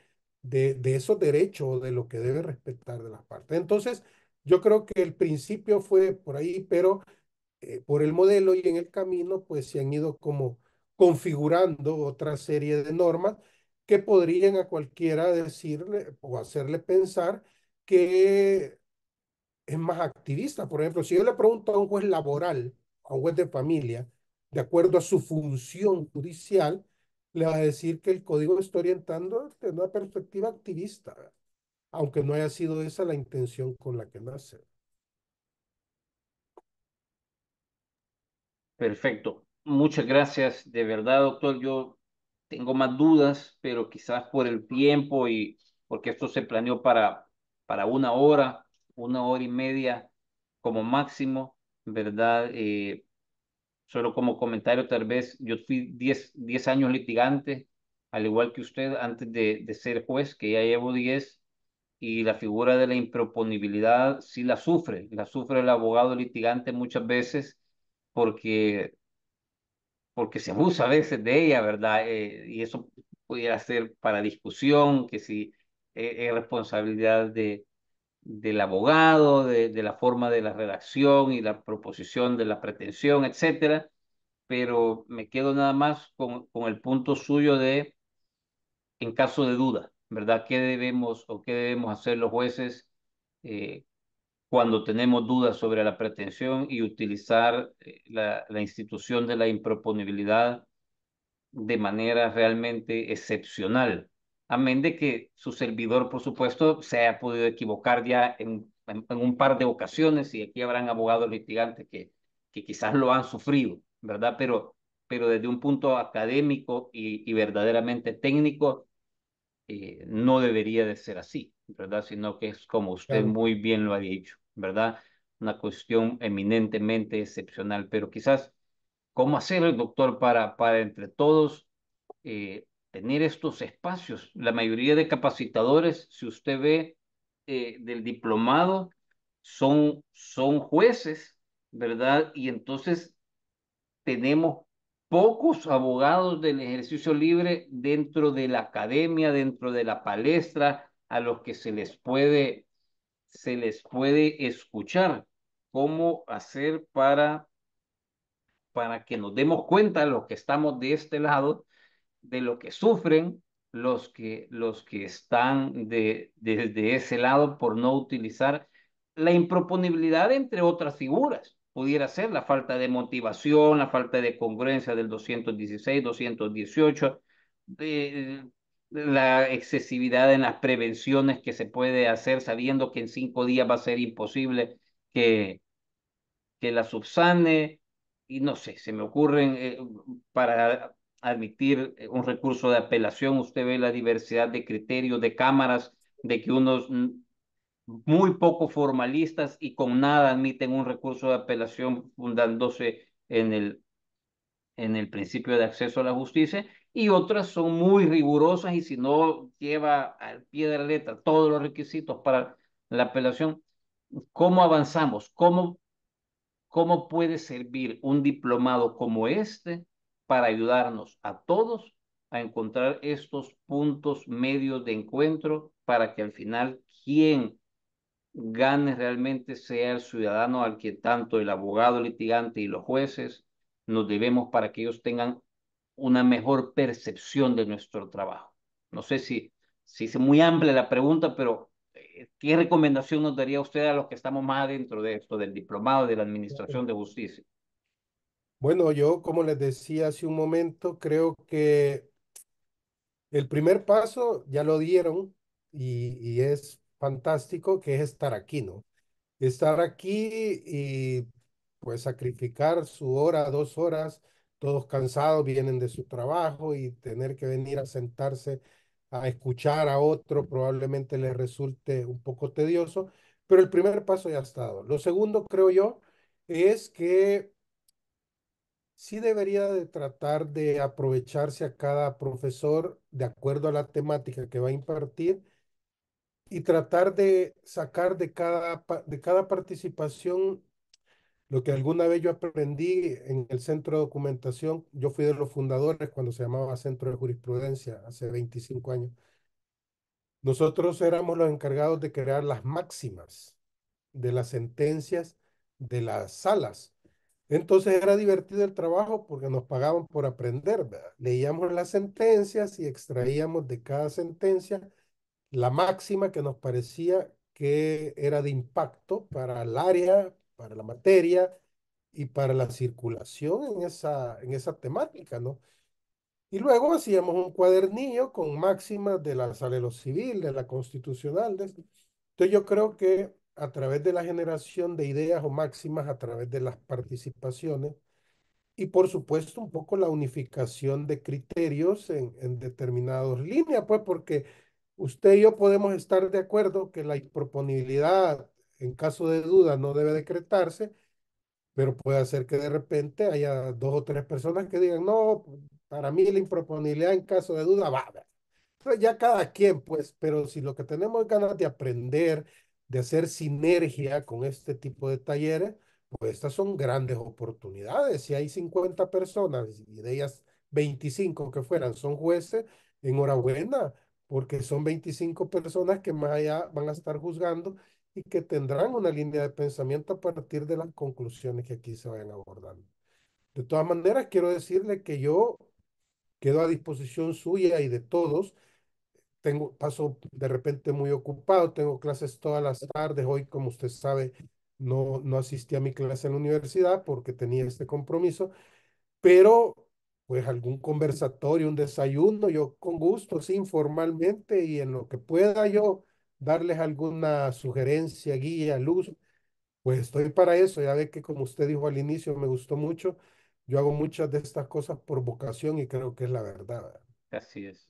esos derechos o de lo que debe respetar de las partes. Entonces, yo creo que el principio fue por ahí, pero por el modelo y en el camino, pues se han ido como configurando otra serie de normas que podrían a cualquiera decirle o hacerle pensar que es más activista. Por ejemplo, si yo le pregunto a un juez laboral, a un juez de familia, de acuerdo a su función judicial, le va a decir que el código está orientando desde una perspectiva activista, aunque no haya sido esa la intención con la que nace. Perfecto. Muchas gracias. De verdad, doctor, yo tengo más dudas, pero quizás por el tiempo y porque esto se planeó para una hora y media como máximo, ¿verdad? Solo como comentario, tal vez yo fui 10 años litigante, al igual que usted, antes de ser juez, que ya llevo 10, y la figura de la improponibilidad sí la sufre el abogado litigante muchas veces porque se abusa a veces de ella, ¿verdad? Y eso pudiera ser para discusión, que si es responsabilidad del abogado, de la forma de la redacción y la proposición de la pretensión, etcétera, pero me quedo nada más con el punto suyo de, en caso de duda, ¿verdad? ¿Qué debemos o qué debemos hacer los jueces eh, cuando tenemos dudas sobre la pretensión y utilizar la institución de la improponibilidad de manera realmente excepcional? Amén de que su servidor, por supuesto, se haya podido equivocar ya en un par de ocasiones y aquí habrán abogados litigantes que quizás lo han sufrido, ¿verdad? Pero desde un punto académico y verdaderamente técnico, no debería de ser así, ¿verdad? Sino que es como usted Claro. muy bien lo ha dicho, ¿verdad? Una cuestión eminentemente excepcional, pero quizás, ¿cómo hacer el doctor para entre todos tener estos espacios? La mayoría de capacitadores, si usted ve del diplomado, son jueces, ¿verdad? Y entonces tenemos pocos abogados del ejercicio libre dentro de la academia, dentro de la palestra, a los que se les puede escuchar. ¿Cómo hacer para para que nos demos cuenta los que estamos de este lado de lo que sufren los que están de ese lado por no utilizar la improponibilidad entre otras figuras. Pudiera ser la falta de motivación, la falta de congruencia del 216, 218, de la excesividad en las prevenciones que se puede hacer sabiendo que en 5 días va a ser imposible que, que la subsane, y no sé, se me ocurren para admitir un recurso de apelación, usted ve la diversidad de criterios, de cámaras, de que unos muy poco formalistas y con nada admiten un recurso de apelación fundándose en el principio de acceso a la justicia, y otras son muy rigurosas y si no lleva al pie de la letra todos los requisitos para la apelación. ¿Cómo avanzamos? ¿Cómo puede servir un diplomado como este para ayudarnos a todos a encontrar estos puntos medios de encuentro para que al final quien gane realmente sea el ciudadano al que tanto el abogado litigante y los jueces nos debemos para que ellos tengan una mejor percepción de nuestro trabajo? No sé si es muy amplia la pregunta, pero ¿qué recomendación nos daría usted a los que estamos más adentro de esto, del diplomado de la Administración de Justicia? Bueno, yo, como les decía hace un momento, creo que el primer paso ya lo dieron y es fantástico, que es estar aquí, ¿no? Estar aquí y pues sacrificar su hora, 2 horas, todos cansados, vienen de su trabajo y tener que venir a sentarse a escuchar a otro probablemente les resulte un poco tedioso, pero el primer paso ya ha estado. Lo segundo, creo yo, es que sí debería de tratar de aprovecharse a cada profesor de acuerdo a la temática que va a impartir y tratar de sacar de cada participación lo que alguna vez yo aprendí en el centro de documentación. Yo fui de los fundadores cuando se llamaba Centro de Jurisprudencia hace 25 años. Nosotros éramos los encargados de crear las máximas de las sentencias de las salas. Entonces era divertido el trabajo porque nos pagaban por aprender, ¿verdad? Leíamos las sentencias y extraíamos de cada sentencia la máxima que nos parecía que era de impacto para el área, para la materia y para la circulación en esa temática, ¿no? Y luego hacíamos un cuadernillo con máximas de la sala de lo civil, de la constitucional. Entonces yo creo que a través de la generación de ideas o máximas, a través de las participaciones, y por supuesto un poco la unificación de criterios en determinadas líneas, pues porque usted y yo podemos estar de acuerdo que la improponibilidad en caso de duda no debe decretarse, pero puede hacer que de repente haya 2 o 3 personas que digan, no, para mí la improponibilidad en caso de duda va. Entonces ya cada quien, pues, pero si lo que tenemos ganas de aprender, de hacer sinergia con este tipo de talleres, pues estas son grandes oportunidades. Si hay 50 personas y de ellas 25 que fueran son jueces, enhorabuena, porque son 25 personas que más allá van a estar juzgando y que tendrán una línea de pensamiento a partir de las conclusiones que aquí se vayan abordando. De todas maneras, quiero decirle que yo quedo a disposición suya y de todos. Paso de repente muy ocupado, tengo clases todas las tardes. Hoy, como usted sabe, no asistí a mi clase en la universidad porque tenía este compromiso, pero pues algún conversatorio, un desayuno, yo con gusto, sí, informalmente y en lo que pueda yo darles alguna sugerencia, guía, luz, pues estoy para eso. Ya ve que como usted dijo al inicio, me gustó mucho. Yo hago muchas de estas cosas por vocación y creo que es la verdad, ¿verdad? Así es.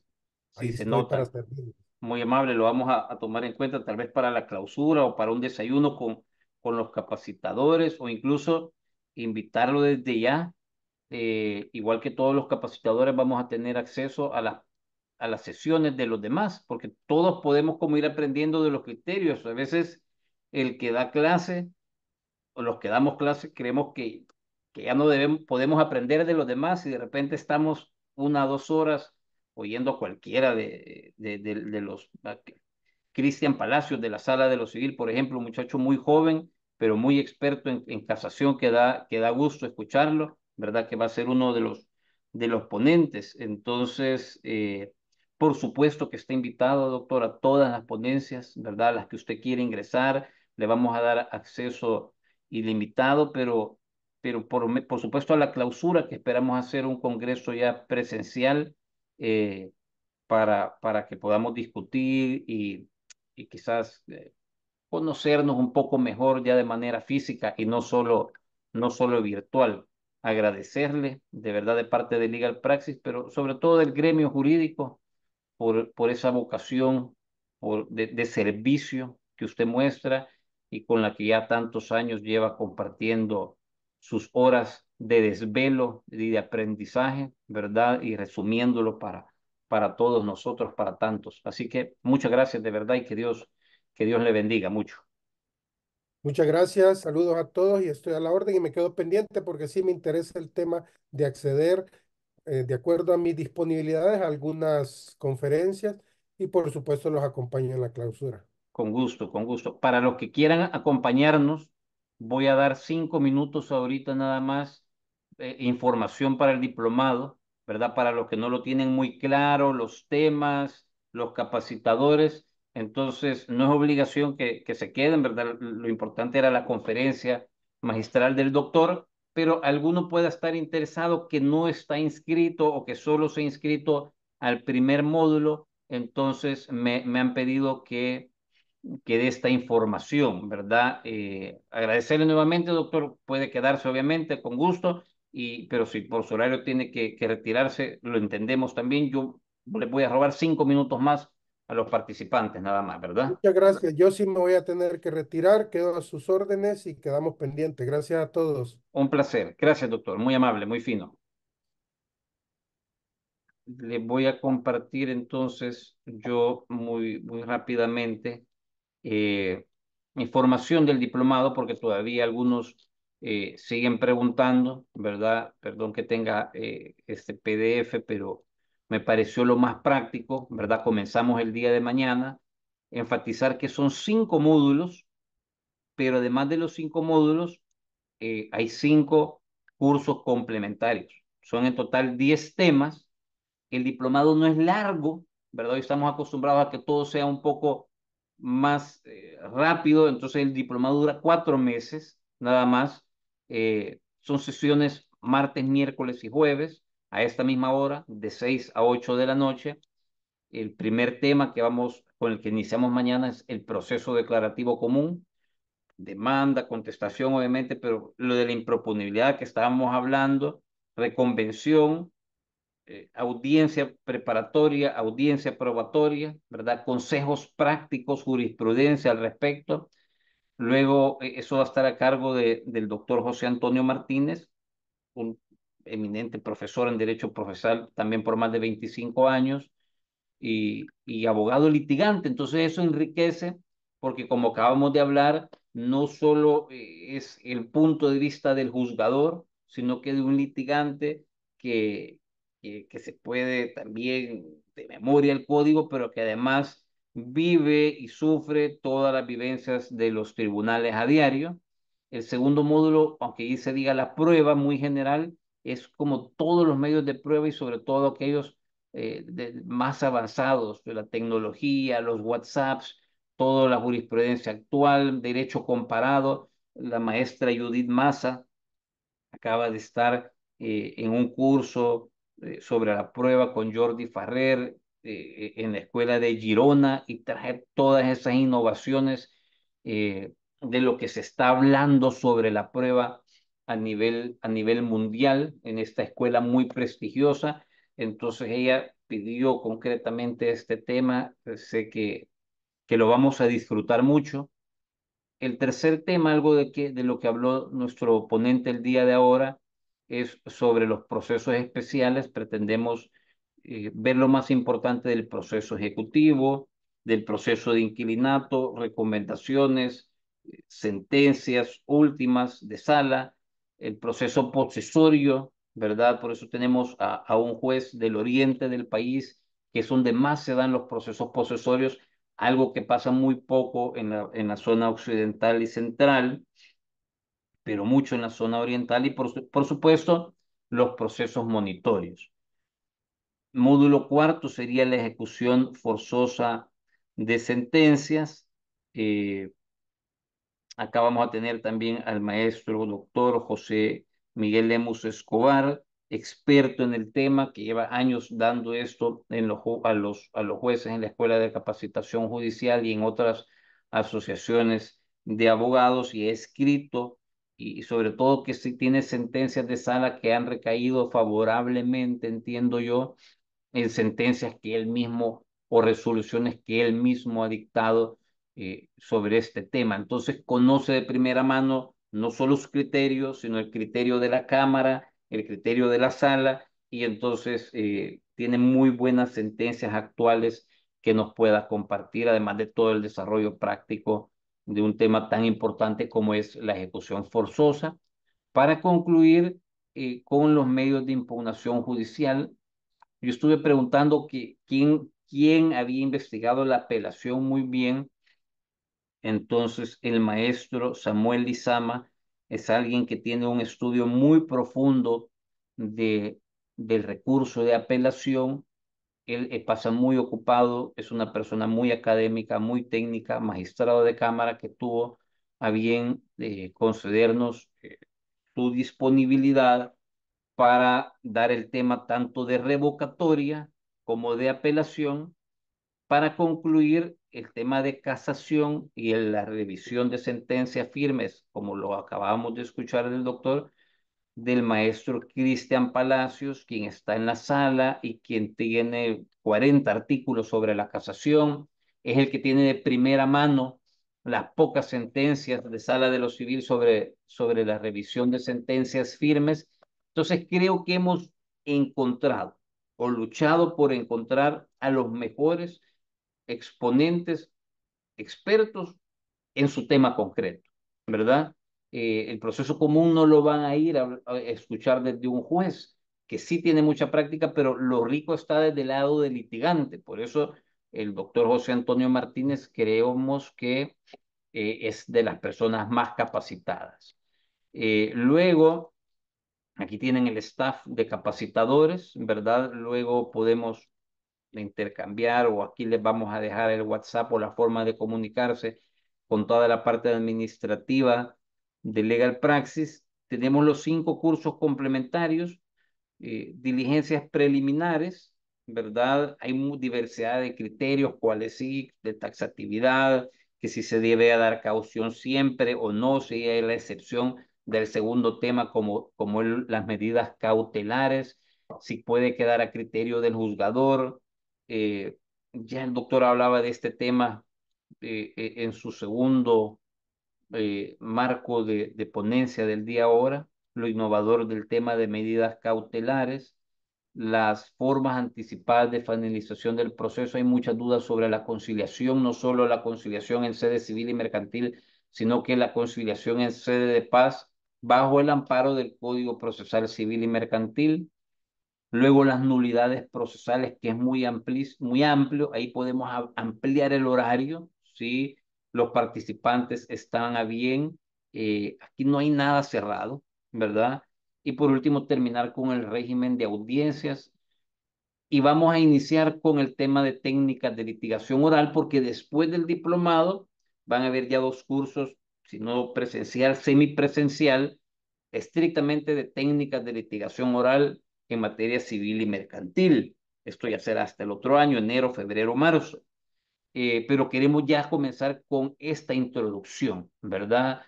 Sí, Ahí se estoy para nota. servir. Muy amable, lo vamos a tomar en cuenta tal vez para la clausura o para un desayuno con los capacitadores o incluso invitarlo desde ya. Igual que todos los capacitadores vamos a tener acceso a las sesiones de los demás, porque todos podemos como ir aprendiendo de los criterios. A veces el que da clase o los que damos clase creemos que ya no podemos aprender de los demás y de repente estamos 1 o 2 horas oyendo a cualquiera de los Cristian Palacios de la Sala de lo Civil, por ejemplo, un muchacho muy joven, pero muy experto en casación que da gusto escucharlo. ¿verdad? Que va a ser uno de los ponentes. Entonces, por supuesto que está invitado, doctor, a todas las ponencias, ¿verdad? Las que usted quiere ingresar, le vamos a dar acceso ilimitado, pero por supuesto a la clausura, que esperamos hacer un congreso ya presencial, eh, para que podamos discutir y quizás conocernos un poco mejor ya de manera física y no solo virtual. Agradecerle de verdad de parte de Legal Praxis, pero sobre todo del gremio jurídico por esa vocación de servicio que usted muestra y con la que ya tantos años lleva compartiendo sus horas de desvelo y de aprendizaje, ¿verdad? Y resumiéndolo para todos nosotros, para tantos. Así que muchas gracias de verdad y que Dios le bendiga mucho. Muchas gracias, saludos a todos y estoy a la orden y me quedo pendiente porque sí me interesa el tema de acceder de acuerdo a mis disponibilidades a algunas conferencias y por supuesto los acompaño en la clausura. Con gusto, con gusto. Para los que quieran acompañarnos, voy a dar 5 minutos ahorita nada más, información para el diplomado, ¿verdad? Para los que no lo tienen muy claro, los temas, los capacitadores. Entonces, no es obligación que se queden, ¿verdad? Lo importante era la conferencia magistral del doctor, pero alguno pueda estar interesado que no está inscrito o que solo se ha inscrito al primer módulo. Entonces, me han pedido que dé esta información, ¿verdad? Agradecerle nuevamente, doctor, puede quedarse obviamente con gusto, pero si por su horario tiene que retirarse, lo entendemos también. Yo le voy a robar 5 minutos más a los participantes, nada más, ¿verdad? Muchas gracias. Yo sí me voy a tener que retirar, quedo a sus órdenes y quedamos pendientes. Gracias a todos. Un placer. Gracias, doctor. Muy amable, muy fino. Le voy a compartir entonces yo muy rápidamente eh, información del diplomado, porque todavía algunos siguen preguntando, ¿verdad? Perdón que tenga este PDF, pero me pareció lo más práctico, ¿verdad? Comenzamos el día de mañana. Enfatizar que son 5 módulos, pero además de los 5 módulos, hay 5 cursos complementarios. Son en total 10 temas. El diplomado no es largo, ¿verdad? Hoy estamos acostumbrados a que todo sea un poco más rápido, entonces el diplomado dura 4 meses, nada más. Son sesiones martes, miércoles y jueves, a esta misma hora, de 6 a 8 de la noche. El primer tema con el que iniciamos mañana es el proceso declarativo común, demanda, contestación, obviamente, pero lo de la improponibilidad que estábamos hablando, reconvención, audiencia preparatoria, audiencia probatoria, ¿verdad? Consejos prácticos, jurisprudencia al respecto. Luego, eso va a estar a cargo del doctor José Antonio Martínez, un eminente profesor en Derecho Procesal, también por más de 25 años y abogado litigante. Entonces eso enriquece porque como acabamos de hablar, no solo es el punto de vista del juzgador, sino que de un litigante que, que se puede también de memoria el código, pero que además vive y sufre todas las vivencias de los tribunales a diario. El segundo módulo, aunque ahí se diga la prueba muy general, es como todos los medios de prueba y sobre todo aquellos más avanzados de la tecnología, los WhatsApps, toda la jurisprudencia actual, derecho comparado. La maestra Judith Maza acaba de estar en un curso sobre la prueba con Jordi Farrer en la escuela de Girona y traje todas esas innovaciones de lo que se está hablando sobre la prueba a nivel mundial en esta escuela muy prestigiosa. Entonces ella pidió concretamente este tema, sé que lo vamos a disfrutar mucho. El tercer tema, algo de lo que habló nuestro ponente el día de ahora, es sobre los procesos especiales. Pretendemos ver lo más importante del proceso ejecutivo, del proceso de inquilinato, recomendaciones, sentencias últimas de sala, el proceso posesorio, ¿verdad? Por eso tenemos a un juez del oriente del país, que es donde más se dan los procesos posesorios, algo que pasa muy poco en la zona occidental y central, pero mucho en la zona oriental y por supuesto los procesos monitorios. Módulo cuarto sería la ejecución forzosa de sentencias. Eh, Acá vamos a tener también al maestro doctor José Miguel Lemus Escobar, experto en el tema, que lleva años dando esto a los jueces en la Escuela de Capacitación Judicial y en otras asociaciones de abogados, y ha escrito, y sobre todo que sí tiene sentencias de sala que han recaído favorablemente, entiendo yo, en sentencias que él mismo o resoluciones que él mismo ha dictado sobre este tema. Entonces conoce de primera mano no solo su criterio, sino el criterio de la Cámara, el criterio de la sala, y entonces tiene muy buenas sentencias actuales que nos pueda compartir, además de todo el desarrollo práctico de un tema tan importante como es la ejecución forzosa. Para concluir, con los medios de impugnación judicial, yo estuve preguntando quién había investigado la apelación muy bien. Entonces, el maestro Samuel Lizama es alguien que tiene un estudio muy profundo de, del recurso de apelación. Él pasa muy ocupado, es una persona muy académica, muy técnica, magistrado de cámara que tuvo a bien concedernos su disponibilidad para dar el tema tanto de revocatoria como de apelación, para concluir el tema de casación y en la revisión de sentencias firmes, como lo acabamos de escuchar del doctor, del maestro Cristian Palacios, quien está en la sala y quien tiene 40 artículos sobre la casación, es el que tiene de primera mano las pocas sentencias de sala de lo civil sobre la revisión de sentencias firmes. Entonces creo que hemos encontrado o luchado por encontrar a los mejores exponentes, expertos en su tema concreto, ¿verdad? El proceso común no lo van a ir a escuchar desde un juez, que sí tiene mucha práctica, pero lo rico está desde el lado del litigante. Por eso el doctor José Antonio Martínez creemos que es de las personas más capacitadas. Luego, aquí tienen el staff de capacitadores, ¿verdad? Luego podemos intercambiar, o aquí les vamos a dejar el WhatsApp o la forma de comunicarse con toda la parte administrativa de Legal Praxis. Tenemos los 5 cursos complementarios, diligencias preliminares, ¿verdad? Hay diversidad de criterios, cuáles sí, de taxatividad, que si se debe dar caución siempre o no, si hay la excepción del segundo tema como las medidas cautelares, si puede quedar a criterio del juzgador. Eh, ya el doctor hablaba de este tema en su segundo marco de ponencia del día ahora, lo innovador del tema de medidas cautelares, las formas anticipadas de finalización del proceso. Hay muchas dudas sobre la conciliación, no solo la conciliación en sede civil y mercantil, sino que la conciliación en sede de paz bajo el amparo del Código Procesal Civil y Mercantil. Luego las nulidades procesales, que es muy amplio, ahí podemos ampliar el horario, si los participantes están a bien. Aquí no hay nada cerrado, ¿verdad? Y por último, terminar con el régimen de audiencias. Y vamos a iniciar con el tema de técnicas de litigación oral, porque después del diplomado van a haber ya 2 cursos, si no presencial, semipresencial, estrictamente de técnicas de litigación oral en materia civil y mercantil. Esto ya será hasta el otro año, enero, febrero, marzo. Pero queremos ya comenzar con esta introducción, ¿verdad?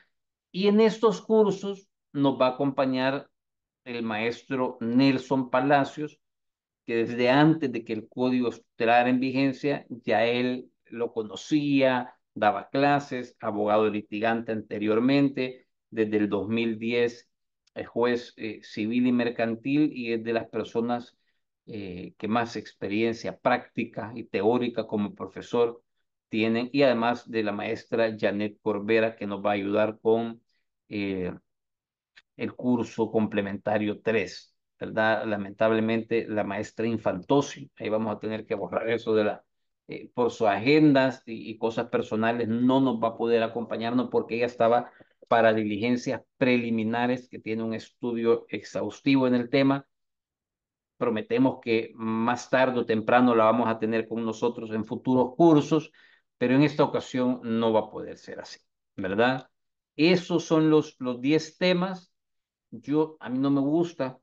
Y en estos cursos nos va a acompañar el maestro Nelson Palacios, que desde antes de que el código entrara en vigencia, ya él lo conocía, daba clases, abogado litigante anteriormente, desde el 2010 es juez civil y mercantil, y es de las personas que más experiencia práctica y teórica como profesor tienen, y además de la maestra Janet Corbera, que nos va a ayudar con eh, el curso complementario 3, ¿verdad? Lamentablemente la maestra Infantosi, ahí vamos a tener que borrar eso por sus agendas y cosas personales, no nos va a poder acompañarnos porque ella estaba para diligencias preliminares, que tiene un estudio exhaustivo en el tema. Prometemos que más tarde o temprano la vamos a tener con nosotros en futuros cursos, pero en esta ocasión no va a poder ser así, ¿verdad? Esos son los 10 temas. A mí no me gusta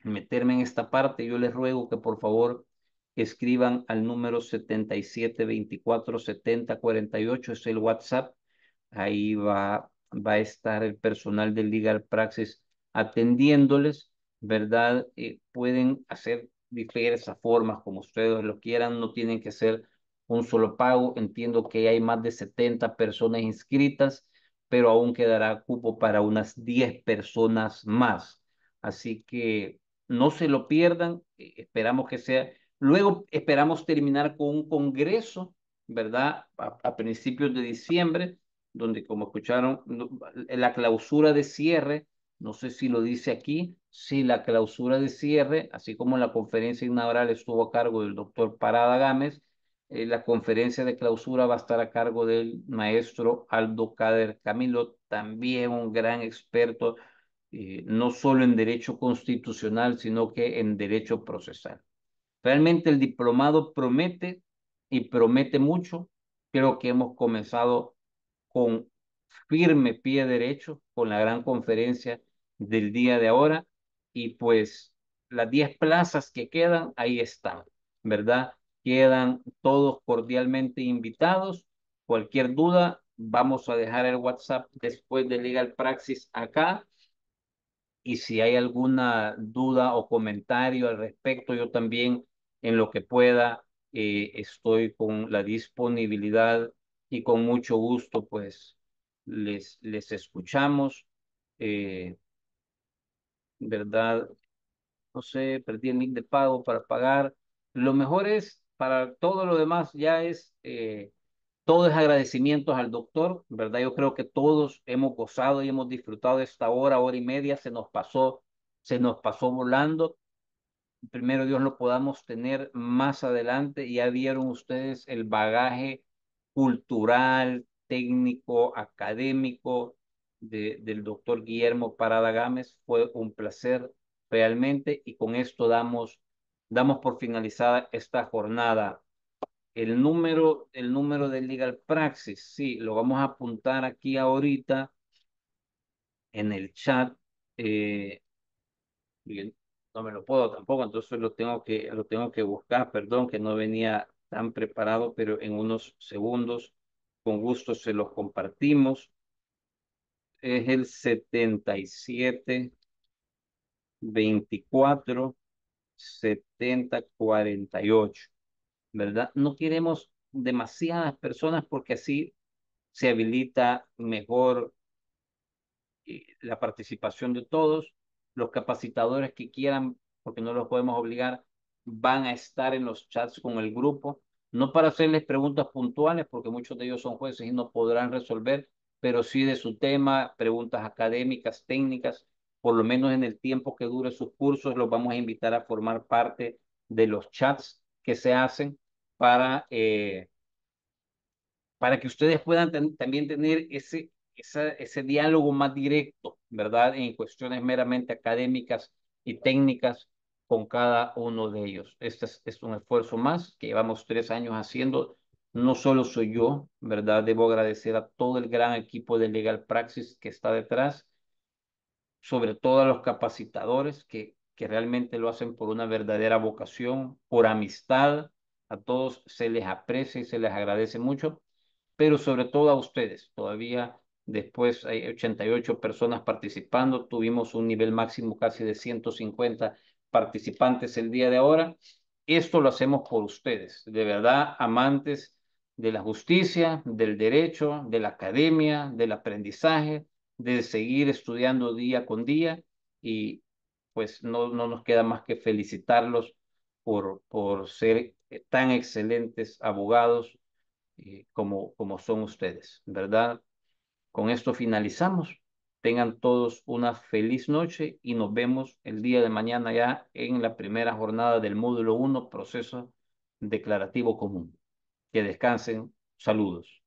meterme en esta parte. Yo les ruego que por favor escriban al número 77247048, es el WhatsApp. Ahí va a estar el personal del Legal Praxis atendiéndoles, ¿verdad? Pueden hacer diversas formas como ustedes lo quieran, no tienen que ser un solo pago. Entiendo que hay más de 70 personas inscritas, pero aún quedará cupo para unas 10 personas más. Así que no se lo pierdan, esperamos que sea. Luego esperamos terminar con un congreso, ¿verdad? A principios de diciembre, donde, como escucharon, la clausura de cierre, no sé si lo dice aquí, si la clausura de cierre, así como la conferencia inaugural estuvo a cargo del doctor Parada Gámez, la conferencia de clausura va a estar a cargo del maestro Aldo Cader Camilo, también un gran experto, no solo en derecho constitucional, sino que en derecho procesal. Realmente el diplomado promete y promete mucho. Creo que hemos comenzado con firme pie derecho con la gran conferencia del día de ahora, y pues las 10 plazas que quedan, ahí están, ¿verdad? Quedan todos cordialmente invitados. Cualquier duda, vamos a dejar el WhatsApp después de Legal Praxis acá, y si hay alguna duda o comentario al respecto, yo también en lo que pueda estoy con la disponibilidad y con mucho gusto pues les escuchamos. eh, ¿Verdad? No sé, perdí el link de pago para pagar. Lo mejor es, para todo lo demás, todo es agradecimientos al doctor, ¿verdad? Yo creo que todos hemos gozado y hemos disfrutado de esta hora y media, se nos pasó volando. Primero Dios lo podamos tener más adelante. Ya vieron ustedes el bagaje cultural, técnico, académico del doctor Guillermo Parada Gámez. Fue un placer realmente, y con esto damos por finalizada esta jornada. El número del Legal Praxis, sí, lo vamos a apuntar aquí ahorita en el chat. Eh, Bien, no me lo puedo tampoco, entonces lo tengo que buscar, perdón, que no venía tan preparado, pero en unos segundos, con gusto se los compartimos. Es el 77247048, ¿verdad? No queremos demasiadas personas porque así se habilita mejor la participación de todos. Los capacitadores que quieran, porque no los podemos obligar, van a estar en los chats con el grupo, no para hacerles preguntas puntuales, porque muchos de ellos son jueces y no podrán resolver, pero sí de su tema, preguntas académicas, técnicas. Por lo menos en el tiempo que dure sus cursos, los vamos a invitar a formar parte de los chats que se hacen para que ustedes puedan también tener ese diálogo más directo, ¿verdad? En cuestiones meramente académicas y técnicas con cada uno de ellos. Este es un esfuerzo más que llevamos 3 años haciendo. No solo soy yo, ¿verdad? Debo agradecer a todo el gran equipo de Legal Praxis que está detrás, sobre todo a los capacitadores que realmente lo hacen por una verdadera vocación, por amistad. A todos se les aprecia y se les agradece mucho, pero sobre todo a ustedes. Todavía después hay 88 personas participando, tuvimos un nivel máximo casi de 150 participantes el día de ahora. Esto lo hacemos por ustedes, de verdad, amantes de la justicia, del derecho, de la academia, del aprendizaje, de seguir estudiando día con día, y pues no nos queda más que felicitarlos por ser tan excelentes abogados como son ustedes, ¿verdad? Con esto finalizamos. Tengan todos una feliz noche y nos vemos el día de mañana ya en la primera jornada del módulo 1, proceso declarativo común. Que descansen. Saludos.